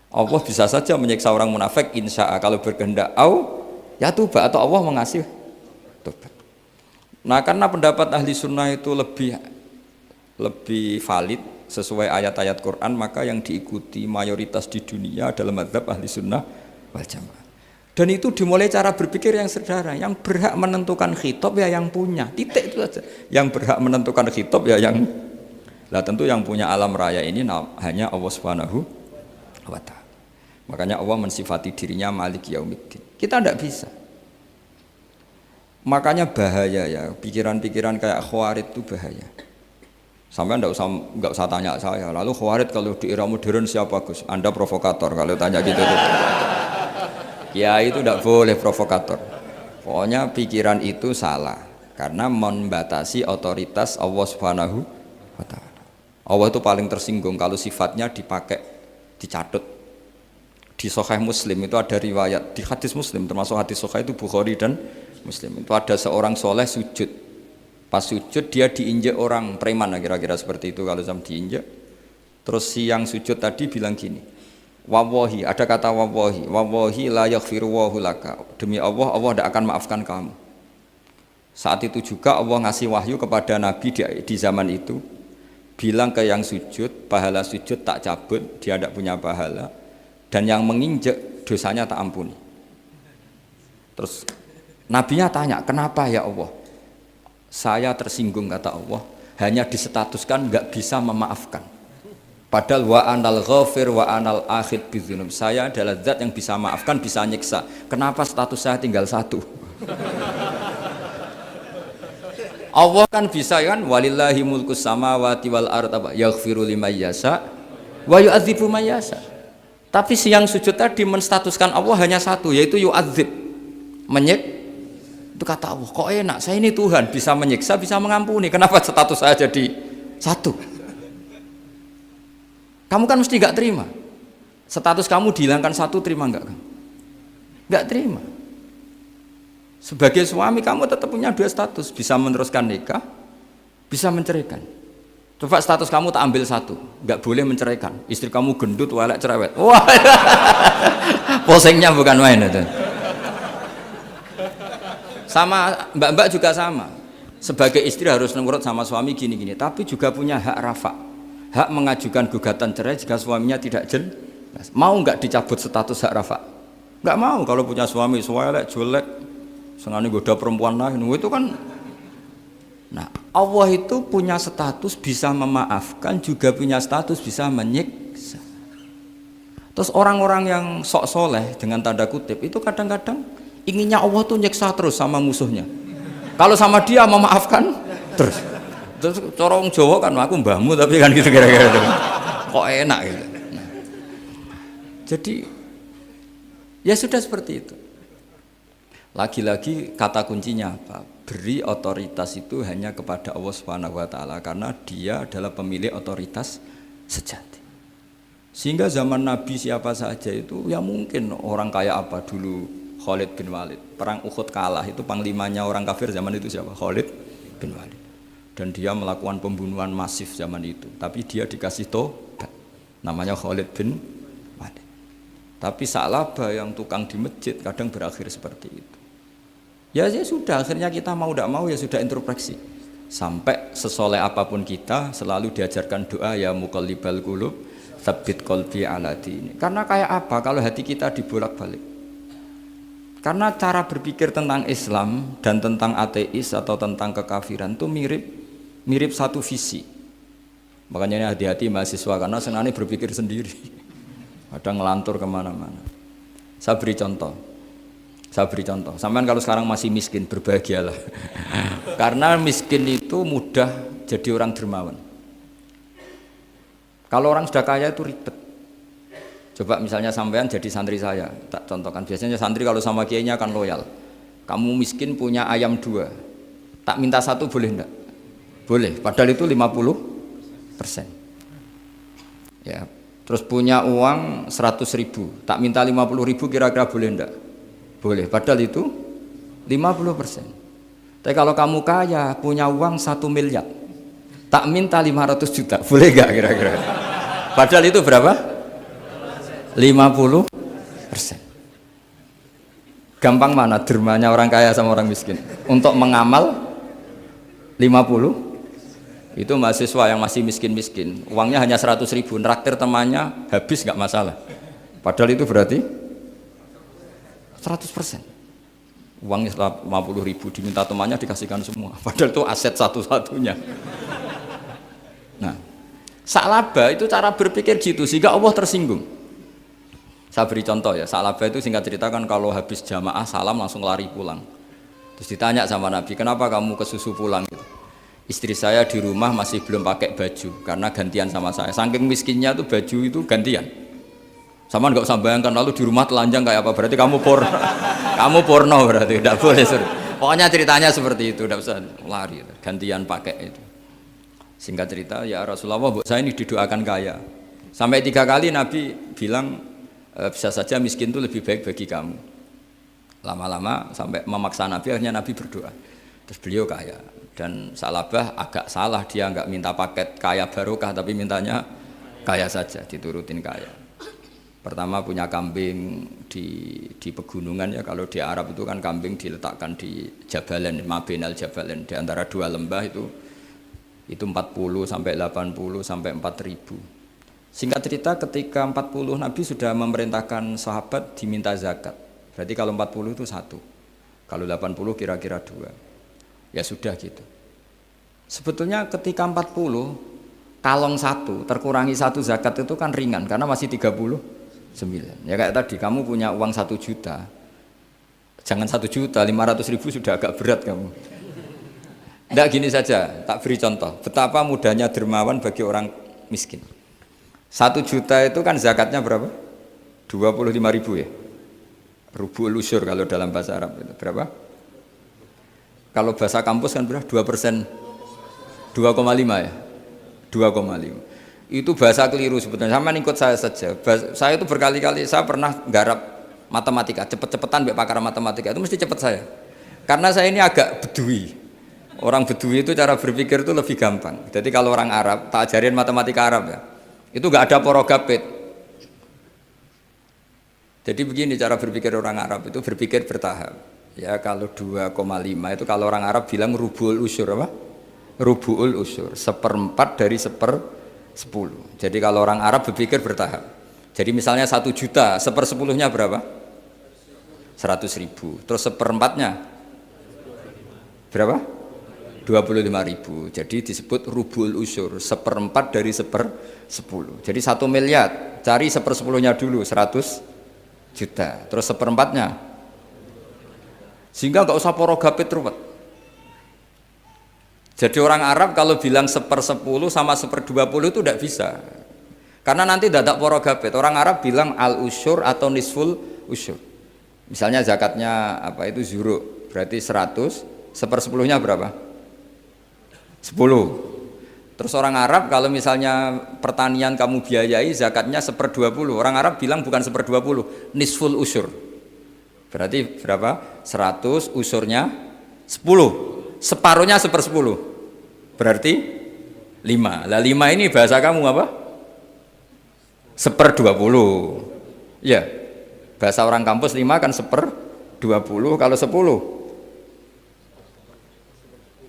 Allah bisa saja menyiksa orang munafik insya Allah kalau berkehendak, ya tuba, atau Allah mengasih tobat. Nah karena pendapat ahli sunnah itu lebih valid sesuai ayat-ayat Quran, maka yang diikuti mayoritas di dunia adalah mazhab ahli sunnah wal jamaah. Dan itu dimulai cara berpikir yang sederhana, yang berhak menentukan khitab ya yang punya, titik itu saja. Yang berhak menentukan khitab ya yang, lah tentu yang punya alam raya ini hanya Allah Subhanahu wa ta'ala. Makanya Allah mensifati dirinya Malik Yaumiddin. Kita tidak bisa. Makanya bahaya ya, pikiran-pikiran kayak Khawarij itu bahaya. Sampai enggak usah tanya saya. Lalu Khawarij kalau di era modern siapa Gus? Anda provokator kalau tanya gitu. Ya itu tidak boleh provokator. Pokoknya pikiran itu salah karena membatasi otoritas Allah Subhanahu wa ta'ala. Allah itu paling tersinggung kalau sifatnya dipakai, dicatut. Di Sahih Muslim itu ada riwayat, di hadis Muslim termasuk hadis Sahih itu Bukhari dan Muslim, itu ada seorang soleh sujud. Pas sujud dia diinjek orang preman, kira-kira seperti itu kalau sama diinjek. Terus si yang sujud tadi bilang gini, wawahi, ada kata wawahi la yaghfiru wallahu laka, demi Allah, Allah tidak akan maafkan kamu. Saat itu juga Allah ngasih wahyu kepada Nabi di zaman itu, bilang ke yang sujud, pahala sujud tak cabut, dia tidak punya pahala, dan yang menginjek dosanya tak ampuni. Terus Nabinya tanya, kenapa ya Allah? Saya tersinggung, kata Allah, hanya disetatuskan nggak bisa memaafkan. Padahal wa anal ghafir wa anal akhid bidzunub, saya adalah zat yang bisa maafkan, bisa nyiksa. Kenapa status saya tinggal satu? Allah kan bisa kan, walillahi mulkus samawati wal ard, yaghfiru liman yasha wa yu'adzibu man yasha. Tapi si yang sujud tadi menstatuskan Allah hanya satu, yaitu yu'adzib, menyik. Itu kata Allah, kok enak, saya ini Tuhan, bisa menyiksa, bisa mengampuni, kenapa status saya jadi satu? Kamu kan mesti gak terima. Status kamu dihilangkan satu, terima enggak? Gak terima. Sebagai suami kamu tetap punya dua status, bisa meneruskan nikah, bisa menceraikan. Coba status kamu tak ambil satu, gak boleh menceraikan. Istri kamu gendut, walek, cerewet. Wah, posengnya bukan main itu. Sama mbak-mbak juga sama. Sebagai istri harus nurut sama suami gini-gini, tapi juga punya hak rafa, hak mengajukan gugatan cerai jika suaminya tidak jelas. Mau nggak dicabut status hak rafa? Nggak mau. Kalau punya suami suwelek, jelek, sengaja goda perempuan lain, itu kan. Nah, Allah itu punya status bisa memaafkan, juga punya status bisa menyiksa. Terus orang-orang yang sok soleh dengan tanda kutip itu kadang-kadang inginnya Allah tuh nyiksa terus sama musuhnya. Kalau sama dia memaafkan terus. Terus corong Jawa kan aku mbahmu tapi kan gitu kira-kira itu. Kok enak gitu. Nah, jadi ya sudah seperti itu. Lagi-lagi kata kuncinya apa? Beri otoritas itu hanya kepada Allah Subhanahu wa ta'ala karena dia adalah pemilik otoritas sejati. Sehingga zaman Nabi siapa saja itu ya mungkin orang kayak apa dulu, Khalid bin Walid, perang Uhud kalah, itu panglimanya orang kafir zaman itu siapa? Khalid bin Walid. Dan dia melakukan pembunuhan masif zaman itu, tapi dia dikasih tobat, namanya Khalid bin Walid. Tapi Sa'labah yang tukang di masjid kadang berakhir seperti itu. Ya sudah, akhirnya kita mau tidak mau ya sudah introspeksi. Sampai sesoleh apapun kita selalu diajarkan doa, ya muqallibal qulub tsabbit qalbi ala dini. Karena kayak apa kalau hati kita dibolak-balik? Karena cara berpikir tentang Islam dan tentang ateis atau tentang kekafiran itu mirip satu visi. Makanya ini hati-hati mahasiswa karena senangnya berpikir sendiri. Ada ngelantur kemana-mana. Saya beri contoh. Sampean kalau sekarang masih miskin, berbahagialah. Karena miskin itu mudah jadi orang dermawan. Kalau orang sudah kaya itu ribet. Coba misalnya sampean jadi santri saya, tak contohkan. Biasanya santri kalau sama kiainya akan loyal. Kamu miskin punya ayam 2, tak minta 1 boleh enggak? Boleh, padahal itu 50%. Ya, terus punya uang 100.000, tak minta 50.000 kira-kira boleh enggak? Boleh, padahal itu 50%. Tapi kalau kamu kaya, punya uang 1 miliar, tak minta 500 juta, boleh enggak kira-kira? Padahal itu berapa? 50%. Gampang mana dermanya orang kaya sama orang miskin? Untuk mengamal 50, itu mahasiswa yang masih miskin-miskin, uangnya hanya 100.000, nraktir temannya habis nggak masalah. Padahal itu berarti 100%. Uangnya 50.000 diminta temannya dikasihkan semua. Padahal itu aset satu-satunya. Nah, Sa'labah itu cara berpikir gitu sehingga Allah tersinggung. Saya beri contoh ya, Sa'labah itu singkat cerita kan kalau habis jamaah salam langsung lari pulang. Terus ditanya sama Nabi, kenapa kamu kesusu pulang gitu? Istri saya di rumah masih belum pakai baju karena gantian sama saya. Saking miskinnya tuh baju itu gantian. Sama nggak usah bayangkan lalu di rumah telanjang kayak apa, berarti kamu kamu porno berarti, tidak boleh. Pokoknya ceritanya seperti itu, tidak usah lari, gantian pakai itu. Singkat cerita, ya Rasulullah, bu saya ini didoakan kaya. Sampai 3 kali Nabi bilang bisa saja miskin itu lebih baik bagi kamu. Lama-lama sampai memaksa Nabi, akhirnya Nabi berdoa. Terus beliau kaya. Dan Sa'labah agak salah, dia nggak minta paket kaya barokah, tapi mintanya kaya saja, diturutin kaya. Pertama punya kambing di pegunungan ya, kalau di Arab itu kan kambing diletakkan di Jabalen, Mabinal Jabalen, di antara 2 lembah itu 40 sampai 80 sampai 4.000. Singkat cerita ketika 40 Nabi sudah memerintahkan sahabat diminta zakat. Berarti kalau 40 itu 1, kalau 80 kira-kira 2. Ya sudah gitu. Sebetulnya ketika 40 kalong 1 terkurangi 1 zakat itu kan ringan karena masih 39. Ya kayak tadi kamu punya uang 1 juta, jangan 1 juta, 500.000 sudah agak berat kamu. Tidak, gini saja, tak beri contoh betapa mudahnya dermawan bagi orang miskin. 1 juta itu kan zakatnya berapa? 25.000 ya, rubul usyur kalau dalam bahasa Arab itu berapa? Kalau bahasa kampus kan berapa? 2%, 2,5 ya, 2,5. Itu bahasa keliru sebetulnya, sama ikut saya saja. Saya itu berkali-kali, saya pernah garap matematika, cepet-cepetan mbak pakar matematika, itu mesti cepet saya. Karena saya ini agak bedui. Orang bedui itu cara berpikir itu lebih gampang. Jadi kalau orang Arab, tak ajarin matematika Arab ya, itu nggak ada porogapit. Jadi begini cara berpikir orang Arab itu berpikir bertahap. Ya kalau 2,5 itu kalau orang Arab bilang rubul usyur apa? Rubul usyur, 1/4 dari 10. Jadi kalau orang Arab berpikir bertahap. Jadi misalnya 1 juta, 1/10-nya berapa? 100.000. Terus 1/4-nya berapa? 25.000. Jadi disebut rubul usyur, 1/4 dari 1/10. Jadi 1 miliar, cari 1/10-nya dulu, 100 juta. Terus 1/4-nya. Sehingga nggak usah porogapit ruwet. Jadi orang Arab kalau bilang 1/10 sama 1/20 itu tidak bisa. Karena nanti dadak porogapit. Orang Arab bilang al-usyur atau nisful usyur. Misalnya zakatnya apa itu zuruk, berarti 100, 1/10-nya berapa? 10. Terus orang Arab kalau misalnya pertanian kamu biayai zakatnya 1/20. Orang Arab bilang bukan 1/20, nisful usyur. Berarti berapa? 100 usurnya 10. Separuhnya 1/10, berarti 5. Lah 5 ini bahasa kamu apa? 1/20. Ya, bahasa orang kampus 5 kan 1/20. Kalau 10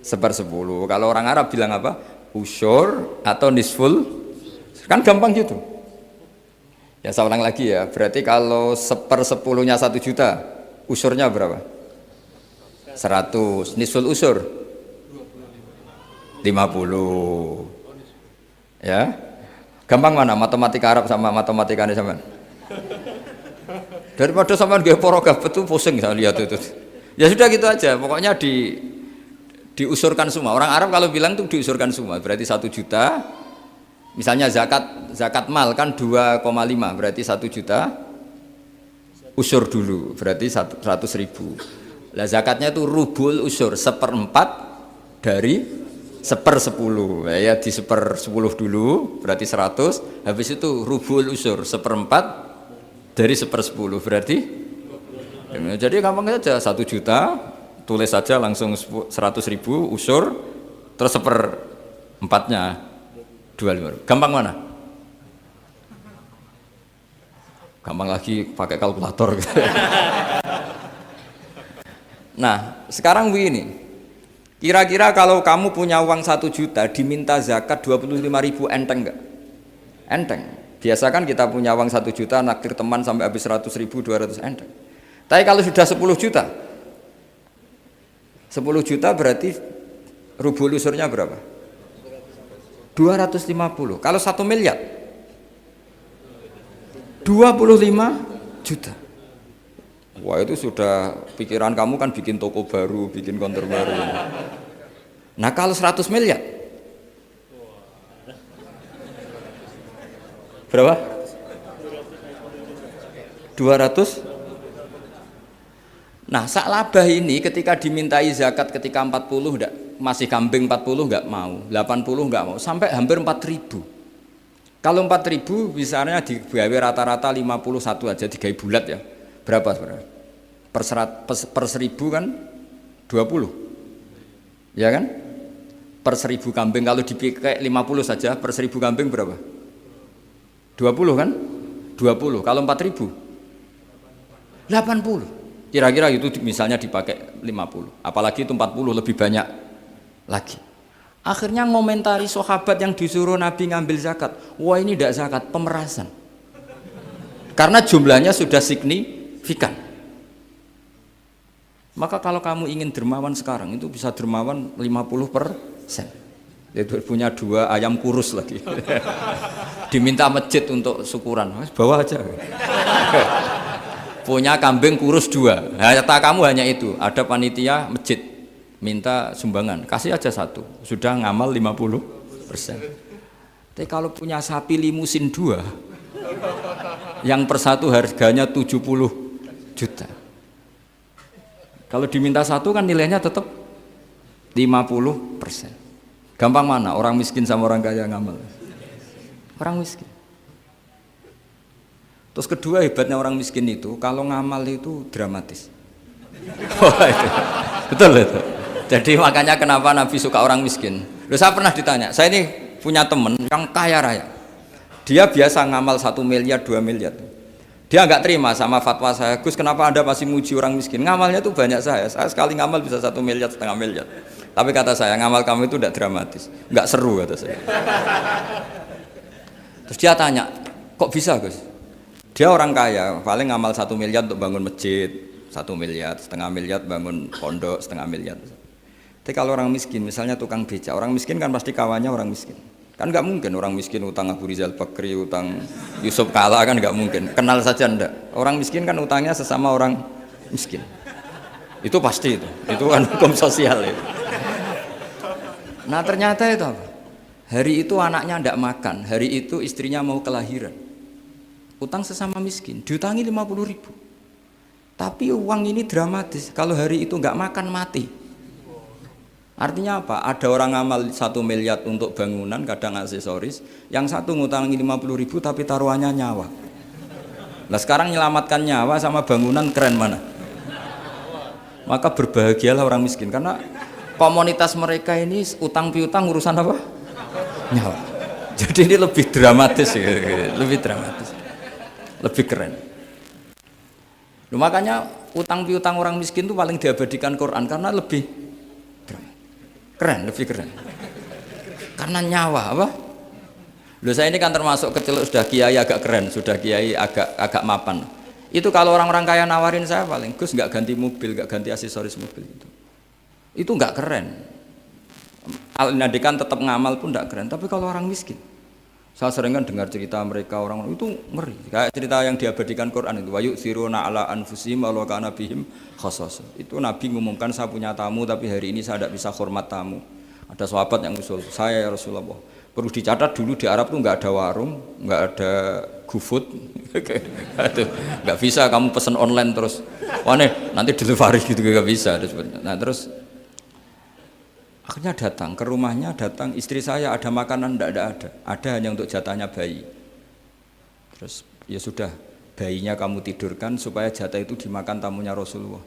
1/10. Kalau orang Arab bilang apa? Usyur atau nisful. Kan gampang gitu. Ya saya ulang lagi ya. Berarti kalau 1/10-nya 1 juta, usurnya berapa? 100, nisful usur 50. Ya, gampang mana matematika Arab sama matematika ini sama? Daripada sama gaya porogaf itu pusing saya lihat itu. Ya sudah gitu aja, pokoknya diusurkan semua. Orang Arab kalau bilang itu diusurkan semua, berarti 1 juta. Misalnya zakat mal kan 2,5, berarti 1 juta. Usur dulu, berarti 100.000. Lah zakatnya itu rubul usyur, 1/4 dari 1/10. Ya di 1/10 dulu berarti 100. Habis itu rubul usyur, 1/4 dari 1/10 berarti. Jadi gampang saja, 1 juta tulis saja langsung 100.000 usyur, terus 1/4-nya 25. Gampang mana? gampang lagi pakai kalkulator gitu. Nah sekarang begini, kira-kira kalau kamu punya uang 1 juta diminta zakat 25.000 enteng nggak? Enteng. Biasa kan kita punya uang 1 juta naktir teman sampai habis 100.000 200 enteng. Tapi kalau sudah 10 juta 10 juta berarti rubul usurnya berapa? 250. Kalau 1 miliar 25 juta. Wah itu sudah pikiran kamu kan bikin toko baru, bikin konter baru. Nah kalau 100 miliar berapa? 200. Nah sak labah ini ketika dimintai zakat ketika 40 enggak, masih kambing 40 enggak mau, 80 enggak mau, sampai hampir 4.000. Kalau 4.000 misalnya digawe rata-rata 51 aja, digawe bulat ya. Berapa sebenarnya? Per 1.000 kan 20. Ya kan? Per 1.000 kambing kalau dipakai 50 saja, per 1.000 kambing berapa? 20 kan? 20. Kalau 4.000? 80. Kira-kira itu misalnya dipakai 50. Apalagi itu 40 lebih banyak lagi. Akhirnya ngomentari sahabat yang disuruh Nabi ngambil zakat. Wah ini tidak zakat, pemerasan. Karena jumlahnya sudah signifikan. Maka kalau kamu ingin dermawan sekarang itu bisa dermawan 50%. Itu punya 2 ayam kurus lagi. Diminta masjid untuk syukuran. Bawa aja. Punya kambing kurus 2. Nah, kamu hanya itu. Ada panitia masjid minta sumbangan, kasih aja 1, sudah ngamal 50%. Tapi kalau punya sapi limusin 2 yang per 1 harganya 70 juta, kalau diminta 1 kan nilainya tetap 50%. Gampang mana orang miskin sama orang kaya ngamal? Orang miskin. Terus kedua hebatnya orang miskin itu kalau ngamal itu dramatis. Itu. Betul itu. Jadi makanya kenapa Nabi suka orang miskin. Loh, saya pernah ditanya, saya ini punya teman yang kaya raya. Dia biasa ngamal 1 miliar, 2 miliar. Dia nggak terima sama fatwa saya, Gus kenapa Anda masih muji orang miskin? Ngamalnya tuh banyak saya sekali ngamal bisa 1 miliar, setengah miliar. Tapi kata saya, ngamal kamu itu tidak dramatis, nggak seru kata saya. Terus dia tanya, kok bisa Gus? Dia orang kaya, paling ngamal 1 miliar untuk bangun masjid, 1 miliar, setengah miliar bangun pondok, setengah miliar. Tapi kalau orang miskin, misalnya tukang beca, orang miskin kan pasti kawannya orang miskin. Kan nggak mungkin orang miskin utang Abu Rizal Bakri, utang Yusuf Kala kan nggak mungkin. Kenal saja ndak. Orang miskin kan utangnya sesama orang miskin. Itu pasti itu kan hukum sosial itu. Nah ternyata itu apa? Hari itu anaknya ndak makan, hari itu istrinya mau kelahiran. Utang sesama miskin, diutangi 50.000. Tapi uang ini dramatis. Kalau hari itu nggak makan mati. Artinya apa? Ada orang ngamal 1 miliar untuk bangunan, kadang aksesoris, yang satu ngutangi 50.000 tapi taruhannya nyawa. Nah sekarang menyelamatkan nyawa sama bangunan keren mana? Maka berbahagialah orang miskin karena komunitas mereka ini utang piutang urusan apa? Nyawa. Jadi ini lebih dramatis, lebih dramatis, lebih keren. Makanya utang piutang orang miskin itu paling diabadikan Quran karena lebih keren, lebih keren. Karena nyawa apa? Loh saya ini kan termasuk kecil sudah kiai agak keren, sudah kiai agak mapan. Itu kalau orang-orang kaya nawarin saya paling Gus nggak ganti mobil, nggak ganti aksesoris mobil itu. Itu nggak keren. Al-Nadikan tetap ngamal pun nggak keren. Tapi kalau orang miskin, saya sering kan dengar cerita mereka orang itu ngeri. Kayak cerita yang diabadikan Quran itu, wa yu'thiruna ala anfusihim walau kana bihim khassasah. Itu Nabi ngumumkan saya punya tamu tapi hari ini saya tidak bisa hormat tamu. Ada sahabat yang usul, saya ya Rasulullah. Perlu dicatat dulu di Arab tuh nggak ada warung, nggak ada GoFood, nggak bisa kamu pesen online terus. Wah nih nanti delivery gitu nggak bisa. Nah terus akhirnya datang ke rumahnya, datang istri saya ada makanan tidak ada hanya untuk jatahnya bayi. Terus ya sudah bayinya kamu tidurkan supaya jatah itu dimakan tamunya Rasulullah.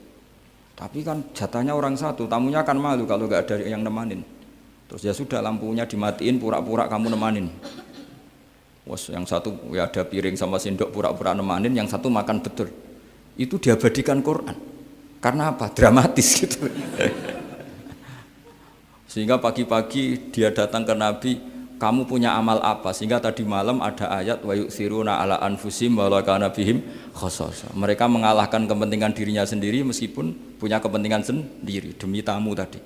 Tapi kan jatahnya orang satu, tamunya kan malu kalau nggak ada yang nemanin. Terus ya sudah lampunya dimatiin, pura-pura kamu nemanin. Wes yang satu ya ada piring sama sendok pura-pura nemanin, yang satu makan betul. Itu diabadikan Quran. Karena apa? Dramatis gitu. Sehingga pagi-pagi dia datang ke Nabi, kamu punya amal apa? Sehingga tadi malam ada ayat wa yu'thiruna ala anfusihim wa law kana bihim khasasah. Mereka mengalahkan kepentingan dirinya sendiri meskipun punya kepentingan sendiri demi tamu tadi.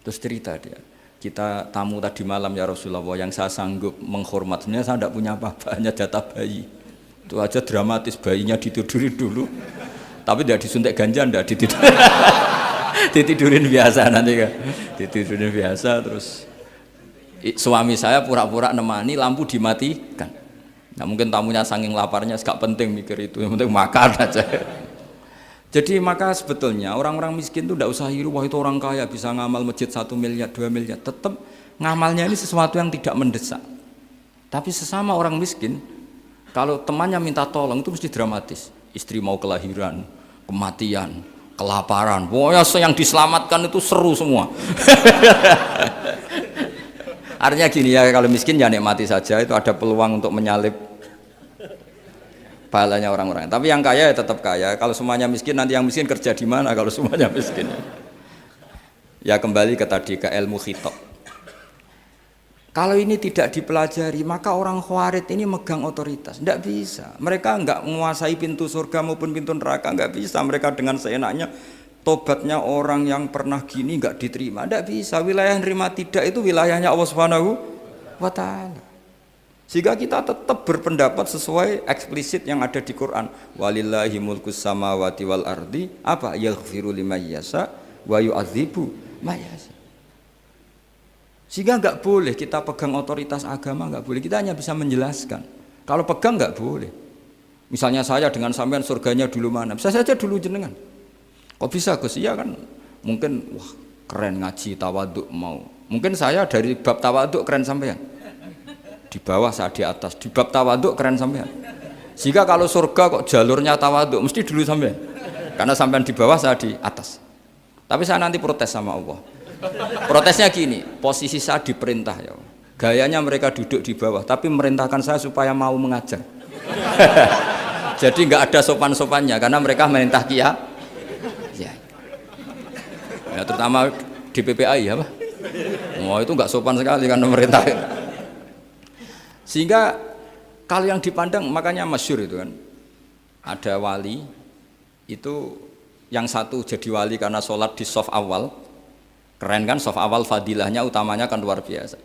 Terus cerita dia, kita tamu tadi malam ya Rasulullah, yang saya sanggup menghormat, sebenarnya saya tidak punya apa-apa, hanya jatah bayi. Itu aja dramatis, bayinya ditidurin dulu. Tapi tidak disuntik ganja, tidak ditidurin. Ditidurin biasa nanti kan. Ditidurin biasa terus suami saya pura-pura nemani, lampu dimatikan. Nah, mungkin tamunya saking laparnya gak penting mikir itu, yang penting makan aja. Jadi maka sebetulnya orang-orang miskin itu tidak usah iri, wah itu orang kaya bisa ngamal masjid 1 miliar, 2 miliar. Tetap ngamalnya ini sesuatu yang tidak mendesak. Tapi sesama orang miskin, kalau temannya minta tolong itu mesti dramatis. Istri mau kelahiran, kematian, kelaparan, pokoknya yang diselamatkan itu seru semua. Artinya gini ya, kalau miskin ya nikmati saja, itu ada peluang untuk menyalip pahalanya orang-orang. Tapi yang kaya ya tetap kaya. Kalau semuanya miskin, nanti yang miskin kerja di mana kalau semuanya miskin? Ya kembali ke tadi, ke ilmu khitab. Kalau ini tidak dipelajari, maka orang khawarij ini megang otoritas. Tidak bisa. Mereka enggak menguasai pintu surga maupun pintu neraka, enggak bisa. Mereka dengan seenaknya, tobatnya orang yang pernah gini enggak diterima. Tidak bisa. Wilayah yang nerima tidak itu wilayahnya Allah Subhanahu wa Ta'ala. Sehingga kita tetap berpendapat sesuai eksplisit yang ada di Quran. Walillahi mulkus samawati wal ardi, apa? Yaghfiru liman yasha wa yu'adzibu man yasha. Sehingga enggak boleh kita pegang otoritas agama, enggak boleh. Kita hanya bisa menjelaskan. Kalau pegang enggak boleh. Misalnya saya dengan sampean surganya dulu mana? Bisa saja dulu jenengan. Kok bisa Gus? Iya kan mungkin wah keren ngaji tawaduk mau. Mungkin saya dari bab tawaduk keren sampean. Di bawah saya di atas. Di bab tawaduk keren sampean. Sehingga kalau surga kok jalurnya tawaduk mesti dulu sampean. Karena sampean di bawah saya di atas. Tapi saya nanti protes sama Allah. Protesnya gini, posisi saya diperintah ya. Gayanya mereka duduk di bawah, tapi merintahkan saya supaya mau mengajar. Jadi nggak ada sopan-sopannya karena mereka merintah ya. Ya terutama di PPAI apa? Oh itu nggak sopan sekali karena merintah. Sehingga kalau yang dipandang makanya masyhur itu kan. Ada wali itu yang satu jadi wali karena sholat di shaf awal. Keren kan, shaf awal fadilahnya utamanya kan luar biasa.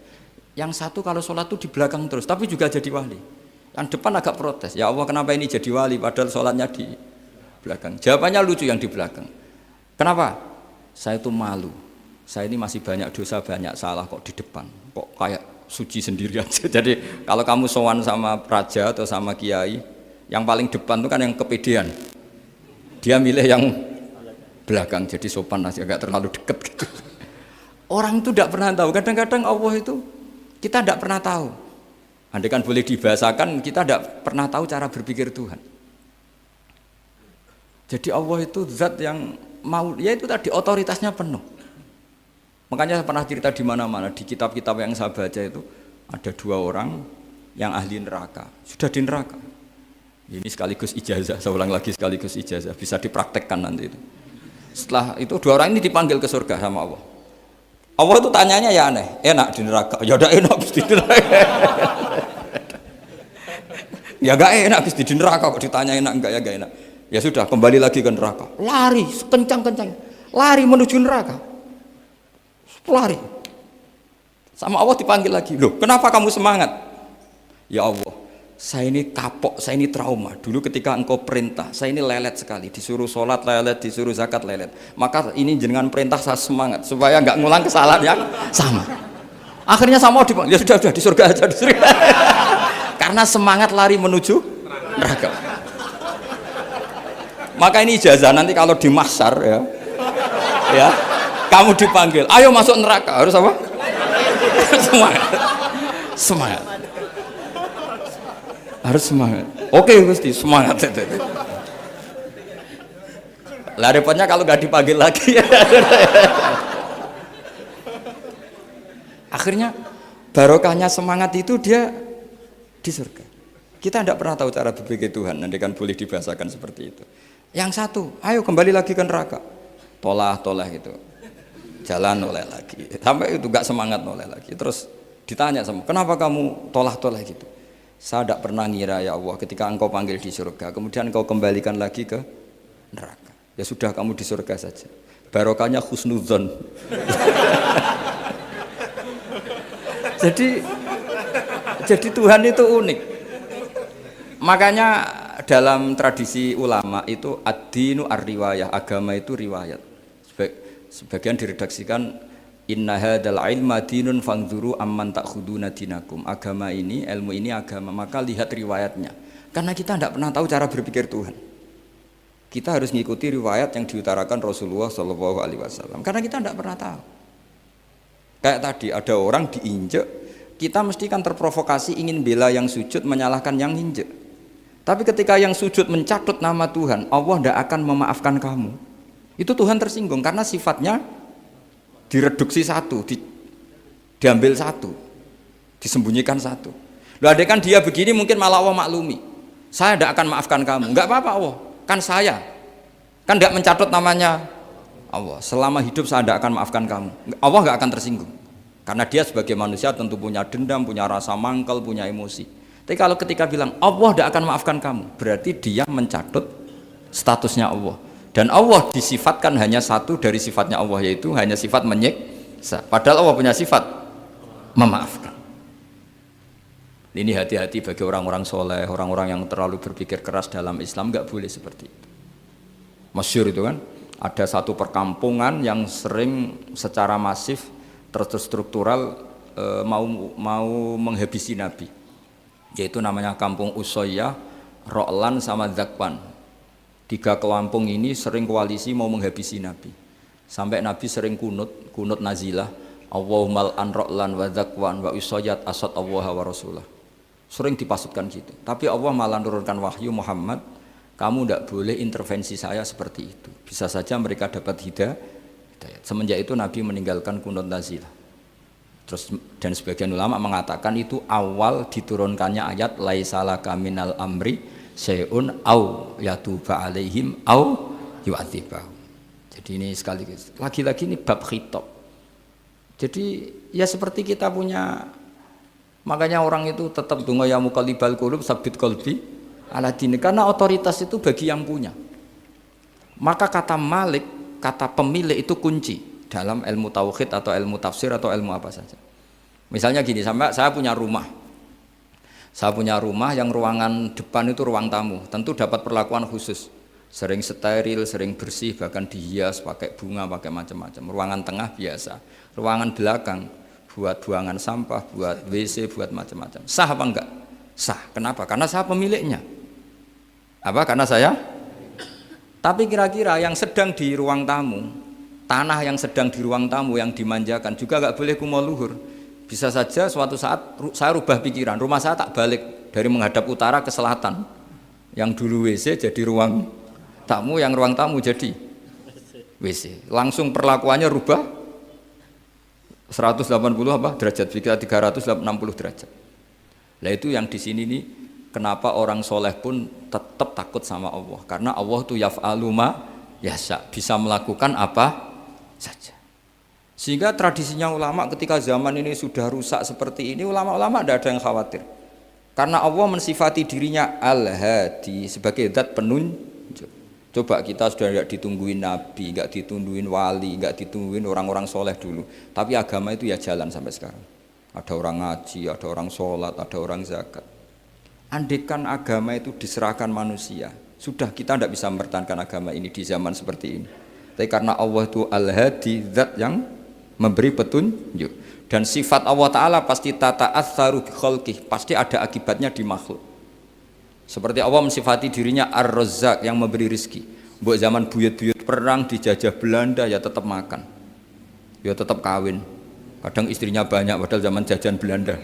Yang satu kalau sholat itu di belakang terus, tapi juga jadi wali. Yang depan agak protes, ya Allah kenapa ini jadi wali padahal sholatnya di belakang. Jawabannya lucu yang di belakang. Kenapa? Saya itu malu. Saya ini masih banyak dosa, banyak salah kok di depan. Kok kayak suci sendiri aja. Jadi kalau kamu sowan sama raja atau sama kiai, yang paling depan itu kan yang kepedean. Dia milih yang belakang, jadi sopan aja, agak terlalu deket gitu. Orang itu tidak pernah tahu, kadang-kadang Allah itu kita tidak pernah tahu. Andai kan boleh dibahasakan, kita tidak pernah tahu cara berpikir Tuhan. Jadi Allah itu zat yang mau, ya itu tadi otoritasnya penuh. Makanya saya pernah cerita di mana-mana, di kitab-kitab yang saya baca itu ada 2 orang yang ahli neraka, sudah di neraka. Ini sekaligus ijazah, saya ulang lagi sekaligus ijazah, bisa dipraktekkan nanti itu. Setelah itu 2 orang ini dipanggil ke surga sama Allah. Allah itu tanyanya ya aneh, enak di neraka, ya udah enak di neraka. Ya gak enak di neraka kok ditanya enak enggak ya gak enak. Ya sudah kembali lagi ke neraka, lari kencang-kencang, lari menuju neraka, lari. Sama Allah dipanggil lagi, loh kenapa kamu semangat? Ya Allah, saya ini kapok, saya ini trauma. Dulu ketika engkau perintah, saya ini lelet sekali. Disuruh sholat lelet, disuruh zakat lelet. Maka ini jenengan perintah saya semangat supaya nggak ngulang kesalahan yang sama. Akhirnya sama dipanggil, ya sudah di surga aja, di surga. Karena semangat lari menuju neraka. Maka ini ijazah nanti kalau di mahsyar ya, kamu dipanggil, ayo masuk neraka, harus apa? Semangat. Harus semangat. Oke Gusti, semangat itu. Lah repotnya kalau nggak dipanggil lagi. Akhirnya barokahnya semangat itu dia di surga. Kita tidak pernah tahu cara berpikir Tuhan, nanti kan boleh dibahasakan seperti itu. Yang satu, ayo kembali lagi ke neraka. Tolah itu. Jalan noleh lagi. Sampai itu gak semangat noleh lagi. Terus ditanya sama, kenapa kamu tolah gitu? Saya tidak pernah ngira ya Allah ketika engkau panggil di surga, kemudian engkau kembalikan lagi ke neraka. Ya sudah kamu di surga saja. Barokahnya husnudzon. Jadi Tuhan itu unik. Makanya dalam tradisi ulama itu ad-dinu ar-riwayah, agama itu riwayat. Sebagian diredaksikan inna hadzal ilma dinun fanzuru amman ta'khuduna dinakum. Agama ini, ilmu ini agama, maka lihat riwayatnya. Karena kita tidak pernah tahu cara berpikir Tuhan. Kita harus mengikuti riwayat yang diutarakan Rasulullah SAW. Karena kita tidak pernah tahu. Kayak tadi ada orang diinjek, kita mesti kan terprovokasi ingin bela yang sujud menyalahkan yang injek. Tapi ketika yang sujud mencatut nama Tuhan, Allah tidak akan memaafkan kamu. Itu Tuhan tersinggung karena sifatnya direduksi satu, diambil satu, disembunyikan satu. Loh, ada kan dia begini mungkin malah Allah maklumi. Saya tidak akan maafkan kamu. Enggak apa-apa Allah, kan saya. Kan tidak mencatut namanya Allah. Selama hidup saya tidak akan maafkan kamu. Allah enggak akan tersinggung. Karena dia sebagai manusia tentu punya dendam, punya rasa mangkal, punya emosi. Tapi kalau ketika bilang Allah tidak akan maafkan kamu, berarti dia mencatut statusnya Allah. Dan Allah disifatkan hanya satu dari sifatnya Allah, yaitu hanya sifat menyiksa. Padahal Allah punya sifat memaafkan. Ini hati-hati bagi orang-orang soleh, orang-orang yang terlalu berpikir keras dalam Islam, nggak boleh seperti itu. Masyhur itu kan, ada satu perkampungan yang sering secara masif terstruktural mau menghabisi Nabi, yaitu namanya kampung Usoyyah, Ro'lan sama Zakwan. 3 kampung ini sering koalisi mau menghabisi Nabi. Sampai Nabi sering kunut nazilah, Allahumma an Ro'lan wa Zakwan wa Usoyyat asad Allah wa Rasulah. Sering dipasutkan gitu. Tapi Allah malah turunkan wahyu, Muhammad, kamu tidak boleh intervensi saya seperti itu. Bisa saja mereka dapat hidayah. Semenjak itu Nabi meninggalkan kunut nazilah. Terus dan sebagian ulama mengatakan itu awal diturunkannya ayat laisalaka minal amri syai'un au yatuba alaihim au yu'adzibahum. Jadi ini sekaligus lagi-lagi ini bab khitab. Jadi ya seperti kita punya, makanya orang itu tetap donga ya muqallibal qulub sabit qalbi ala dini, karena otoritas itu bagi yang punya. Maka kata malik, kata pemilik itu kunci dalam ilmu tauhid atau ilmu tafsir atau ilmu apa saja. Misalnya gini, sampai saya punya rumah. Saya punya rumah yang ruangan depan itu ruang tamu, tentu dapat perlakuan khusus. Sering steril, sering bersih, bahkan dihias pakai bunga, pakai macam-macam. Ruangan tengah biasa. Ruangan belakang buat buangan sampah, buat WC, buat macam-macam. Sah apa enggak? Sah. Kenapa? Karena saya pemiliknya. Apa? Karena saya. Tapi kira-kira yang sedang di ruang tamu, tanah yang sedang di ruang tamu yang dimanjakan juga enggak boleh kumo luhur. Bisa saja suatu saat saya rubah pikiran, rumah saya tak balik dari menghadap utara ke selatan. Yang dulu WC jadi ruang tamu, yang ruang tamu jadi WC. Langsung perlakuannya rubah 180 apa derajat, 360 derajat. Nah itu yang di sini nih, kenapa orang soleh pun tetap takut sama Allah, karena Allah itu yaf'alu ma yasha, bisa melakukan apa saja. Sehingga tradisinya ulama ketika zaman ini sudah rusak seperti ini, ulama-ulama tidak ada yang khawatir, karena Allah mensifati dirinya Al-Hadi sebagai zat penunjuk. Coba kita sudah tidak ditungguin Nabi, nggak ditungguin wali, nggak ditungguin orang-orang soleh dulu, tapi agama itu ya jalan sampai sekarang. Ada orang ngaji, ada orang sholat, ada orang zakat. Andaikan agama itu diserahkan manusia, sudah kita tidak bisa mempertahankan agama ini di zaman seperti ini. Tapi karena Allah itu Al-Hadi, zat yang memberi petunjuk, dan sifat Allah Ta'ala pasti tata'atsaru bi khalqih, pasti ada akibatnya di makhluk. Seperti Allah mensifati dirinya Ar-Razzaq, yang memberi rizki. Buat zaman buyut-buyut perang dijajah Belanda ya tetap makan, ya tetap kawin. Kadang istrinya banyak padahal zaman jajan Belanda.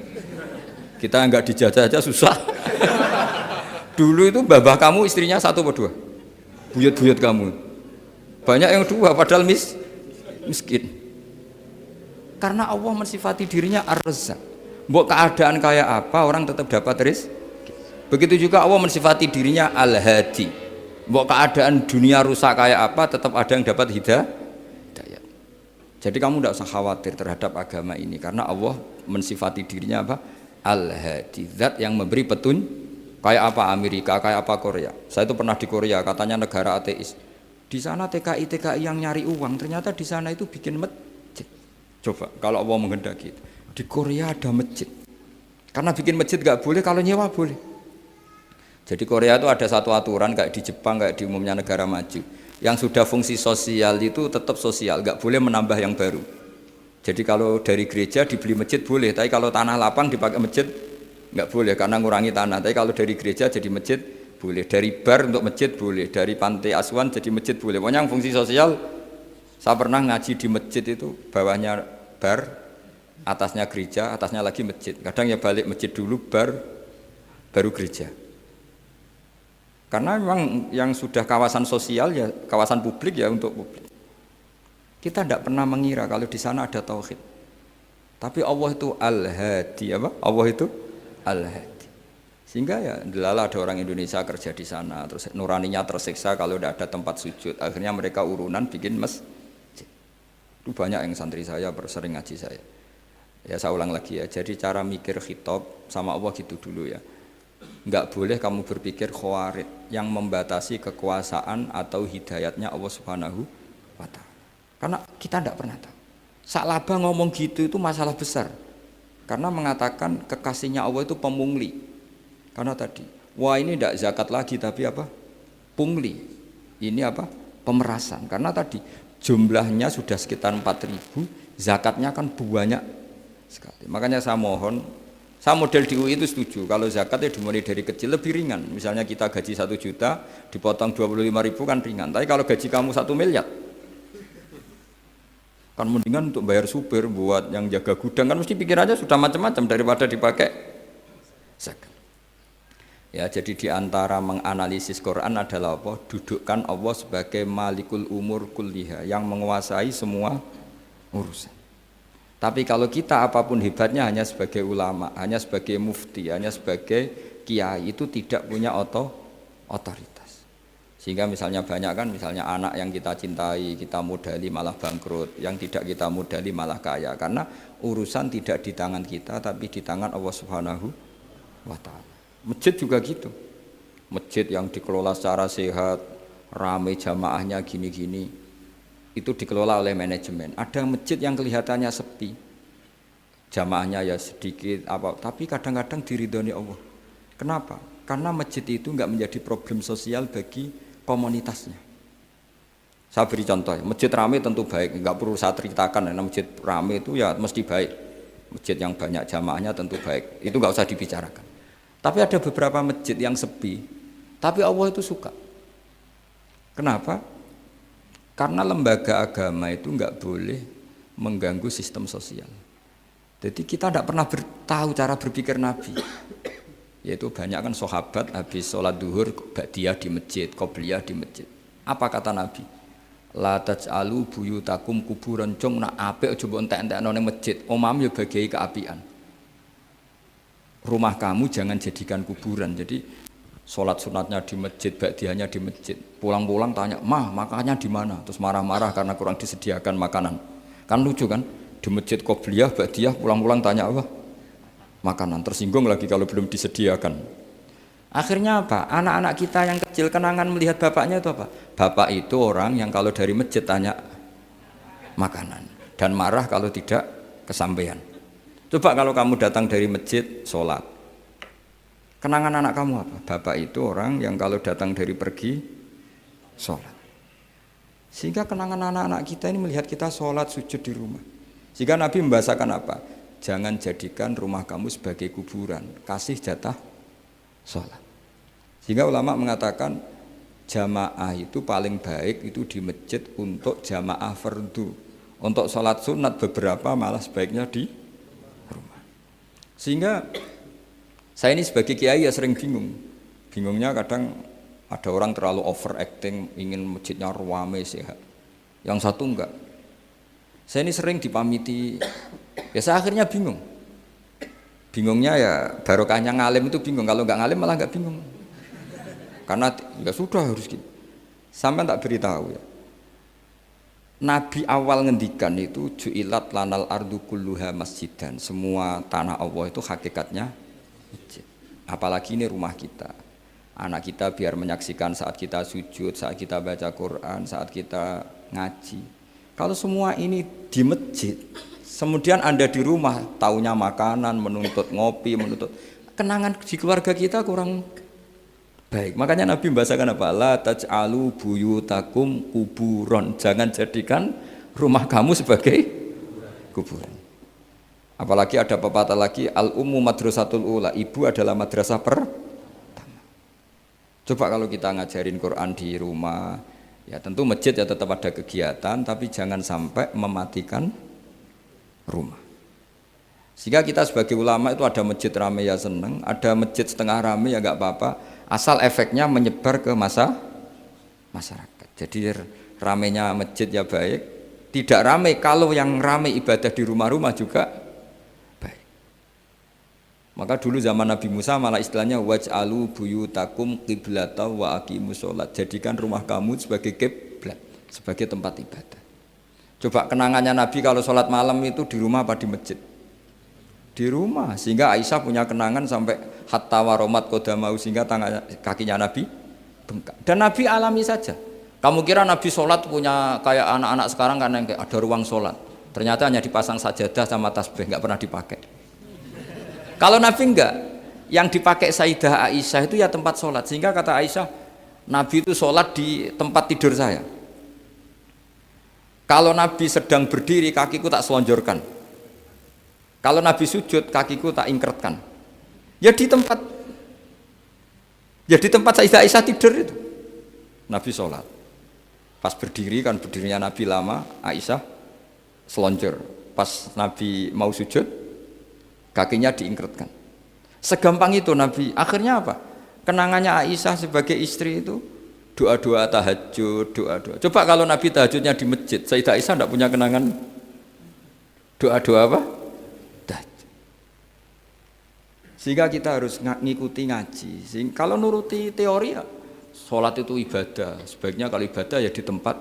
Kita enggak dijajah aja susah. Dulu itu babah kamu istrinya 1 atau 2? Buyut-buyut kamu banyak yang 2 padahal miskin. Karena Allah mensifati dirinya Ar-Razzaq. Mbok keadaan kayak apa orang tetap dapat rezeki. Begitu juga Allah mensifati dirinya Al-Hadi. Mbok keadaan dunia rusak kayak apa, tetap ada yang dapat hidayah. Jadi kamu tidak usah khawatir terhadap agama ini, karena Allah mensifati dirinya apa? Al-Hadi, zat yang memberi kayak apa Amerika, kayak apa Korea. Saya itu pernah di Korea, katanya negara ateis. Di sana TKI yang nyari uang, ternyata di sana itu bikin masjid. Coba kalau Allah menghendaki, di Korea ada masjid. Karena bikin masjid gak boleh, kalau nyewa boleh. Jadi Korea itu ada satu aturan kayak di Jepang, kayak di umumnya negara maju. Yang sudah fungsi sosial itu tetap sosial, gak boleh menambah yang baru. Jadi kalau dari gereja dibeli masjid boleh, tapi kalau tanah lapang dipakai masjid nggak boleh karena ngurangi tanah. Tapi kalau dari gereja jadi masjid boleh, dari bar untuk masjid boleh, dari pantai asuhan jadi masjid boleh. Pokoknya yang fungsi sosial. Saya pernah ngaji di masjid itu, bawahnya bar, atasnya gereja, atasnya lagi masjid. Kadang ya balik masjid dulu, bar, baru gereja. Karena memang yang sudah kawasan sosial ya kawasan publik ya untuk publik. Kita tidak pernah mengira kalau di sana ada tauhid. Tapi Allah itu Al-Hadi, apa? Allah itu Al-Hadi. Sehingga ya delala ada orang Indonesia kerja di sana, terus nuraninya tersiksa kalau tidak ada tempat sujud. Akhirnya mereka urunan bikin masjid. Itu banyak yang santri saya sering ngaji saya. Ya saya ulang lagi ya. Jadi cara mikir khitab sama Allah gitu dulu ya. Enggak boleh kamu berpikir khawarid yang membatasi kekuasaan atau hidayatnya Allah Subhanahu wa ta'ala. Karena kita tidak pernah tahu. Sa'labah ngomong gitu itu masalah besar. Karena mengatakan kekasihnya Allah itu pemungli. Karena tadi, wah ini tidak zakat lagi tapi apa? Pungli. Ini apa? Pemerasan. Karena tadi jumlahnya sudah sekitar 4.000, zakatnya kan banyak sekali. Makanya saya mohon, saya model di UI itu setuju. Kalau zakatnya dimulai dari kecil lebih ringan. Misalnya kita gaji 1 juta, dipotong 25.000 kan ringan. Tapi kalau gaji kamu 1 miliar, kan mendingan untuk bayar supir buat yang jaga gudang, kan mesti pikir aja sudah macam-macam daripada dipakai zakat. Ya, jadi diantara menganalisis Quran adalah apa? Dudukkan Allah sebagai malikul umur kulliha, yang menguasai semua urusan. Tapi kalau kita apapun hebatnya hanya sebagai ulama, hanya sebagai mufti, hanya sebagai kiai, itu tidak punya otoritas. Sehingga misalnya banyak kan, misalnya anak yang kita cintai, kita modali malah bangkrut, yang tidak kita modali malah kaya. Karena urusan tidak di tangan kita, tapi di tangan Allah Subhanahu wa ta'ala. Masjid juga gitu. Masjid yang dikelola secara sehat, ramai jamaahnya gini-gini, itu dikelola oleh manajemen. Ada masjid yang kelihatannya sepi, jamaahnya ya sedikit, tapi kadang-kadang diridhoni Allah. Kenapa? Karena masjid itu enggak menjadi problem sosial bagi komunitasnya. Saya beri contoh, masjid ramai tentu baik, enggak perlu saya ceritakan, karena masjid ramai itu ya mesti baik. Masjid yang banyak jamaahnya tentu baik, itu enggak usah dibicarakan. Tapi ada beberapa masjid yang sepi, tapi Allah itu suka. Kenapa? Karena lembaga agama itu enggak boleh mengganggu sistem sosial. Jadi kita tidak pernah tahu cara berpikir Nabi. Yaitu banyak kan sahabat habis sholat duhur ba'diyah di masjid, qobliyah di masjid. Apa kata Nabi? La taj'alu buyutakum kuburan, cung nak apik aja mbok entek-entekno ning masjid. Omam ya bagai keapian. Rumah kamu jangan jadikan kuburan. Jadi sholat sunatnya di masjid, ba'diyahnya di masjid. Pulang-pulang tanya, "Mah, makannya di mana?" Terus marah-marah karena kurang disediakan makanan. Kan lucu kan? Di masjid qobliyah, ba'diyah pulang-pulang tanya apa? Makanan, tersinggung lagi kalau belum disediakan. Akhirnya apa? Anak-anak kita yang kecil kenangan melihat bapaknya itu apa? Bapak itu orang yang kalau dari masjid tanya makanan dan marah kalau tidak kesampaian. Coba kalau kamu datang dari masjid sholat, kenangan anak kamu apa? Bapak itu orang yang kalau datang dari pergi sholat. Sehingga kenangan anak-anak kita ini melihat kita sholat sujud di rumah. Sehingga Nabi membahasakan apa? Jangan jadikan rumah kamu sebagai kuburan, kasih jatah sholat. Sehingga ulama mengatakan jamaah itu paling baik itu di masjid untuk jamaah fardu. Untuk sholat sunat beberapa malah sebaiknya di rumah. Sehingga saya ini sebagai kiai ya sering bingung. Bingungnya kadang ada orang terlalu overacting, ingin masjidnya ramai sehat. Yang satu enggak. Saya ini sering dipamiti. Ya saya akhirnya bingung. Bingungnya ya barokahnya ngalim itu bingung, kalau nggak ngalim malah nggak bingung. Karena ya sudah harus gitu. Sampai tak beritahu ya. Nabi awal ngendikan itu ju'ilat lanal ardu kulluha masjidan. Semua tanah Allah itu hakikatnya masjid. Apalagi ini rumah kita. Anak kita biar menyaksikan saat kita sujud, saat kita baca Quran, saat kita ngaji. Kalau semua ini di masjid, kemudian Anda di rumah taunya makanan, menuntut ngopi, menuntut kenangan di keluarga kita kurang baik. Makanya Nabi membahasakan apa? La taj'alu buyutakum kuburon. Jangan jadikan rumah kamu sebagai kuburan. Apalagi ada pepatah lagi, al-ummu madrasatul ula. Ibu adalah madrasah pertama. Coba kalau kita ngajarin Quran di rumah, ya tentu masjid ya tetap ada kegiatan, tapi jangan sampai mematikan rumah. Sehingga kita sebagai ulama itu ada masjid rame ya seneng, ada masjid setengah rame ya nggak apa-apa, asal efeknya menyebar ke masyarakat. Jadi ramenya masjid ya baik, tidak rame kalau yang rame ibadah di rumah-rumah juga baik. Maka dulu zaman Nabi Musa malah istilahnya waj'alu buyutakum qiblata wa aqimus sholat. Jadikan rumah kamu sebagai kiblat, sebagai tempat ibadah. Coba kenangannya Nabi kalau sholat malam itu di rumah apa di masjid? Di rumah, sehingga Aisyah punya kenangan sampai hatta waromat qodamau, sehingga kakinya Nabi bengkak. Dan Nabi alami saja. Kamu kira Nabi sholat punya kayak anak-anak sekarang kan yang ada ruang sholat, ternyata hanya dipasang sajadah sama tasbih, nggak pernah dipakai. Kalau Nabi enggak, yang dipakai Sayyidah Aisyah itu ya tempat sholat, sehingga kata Aisyah, Nabi itu sholat di tempat tidur saya. Kalau Nabi sedang berdiri, kakiku tak selonjorkan. Kalau Nabi sujud, kakiku tak ingkretkan. Ya di tempat Sayyidah Aisyah tidur itu. Nabi sholat. Pas berdiri kan berdirinya Nabi lama, Aisyah selonjor. Pas Nabi mau sujud, kakinya diingkretkan. Segampang itu Nabi. Akhirnya apa? Kenangannya Aisyah sebagai istri itu doa-doa tahajud, doa-doa. Coba kalau Nabi tahajudnya di masjid, Sayyidah Aisyah tidak punya kenangan doa-doa apa? Sehingga kita harus ngikuti ngaji. Kalau nuruti teori ya, sholat itu ibadah. Sebaiknya kalau ibadah ya di tempat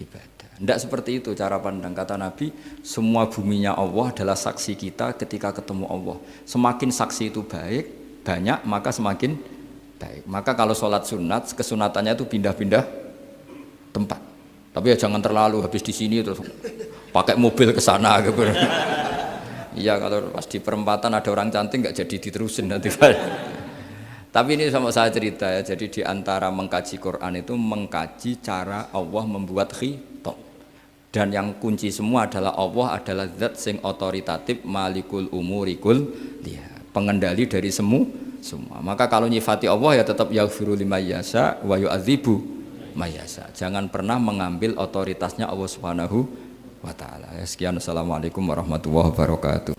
ibadah. Tidak seperti itu cara pandang. Kata Nabi, semua buminya Allah adalah saksi kita ketika ketemu Allah. Semakin saksi itu banyak, maka semakin baik. Maka kalau sholat sunat, kesunatannya itu pindah-pindah tempat. Tapi ya jangan terlalu habis di sini terus pakai mobil ke sana gitu. Iya, kalau pas di perempatan ada orang cantik nggak jadi diterusin nanti. Tapi ini sama saya cerita ya. Jadi di antara mengkaji Quran itu mengkaji cara Allah membuat khitab. Dan yang kunci semua adalah Allah adalah zat sing otoritatif, malikul umurikul dia, pengendali dari semua. Maka kalau nyifati Allah ya tetap yaghfiru liman yasha wa yu'adzibu may yasha. Jangan pernah mengambil otoritasnya Allah Subhanahu wa ta'ala. Sekian, assalamualaikum warahmatullahi wabarakatuh.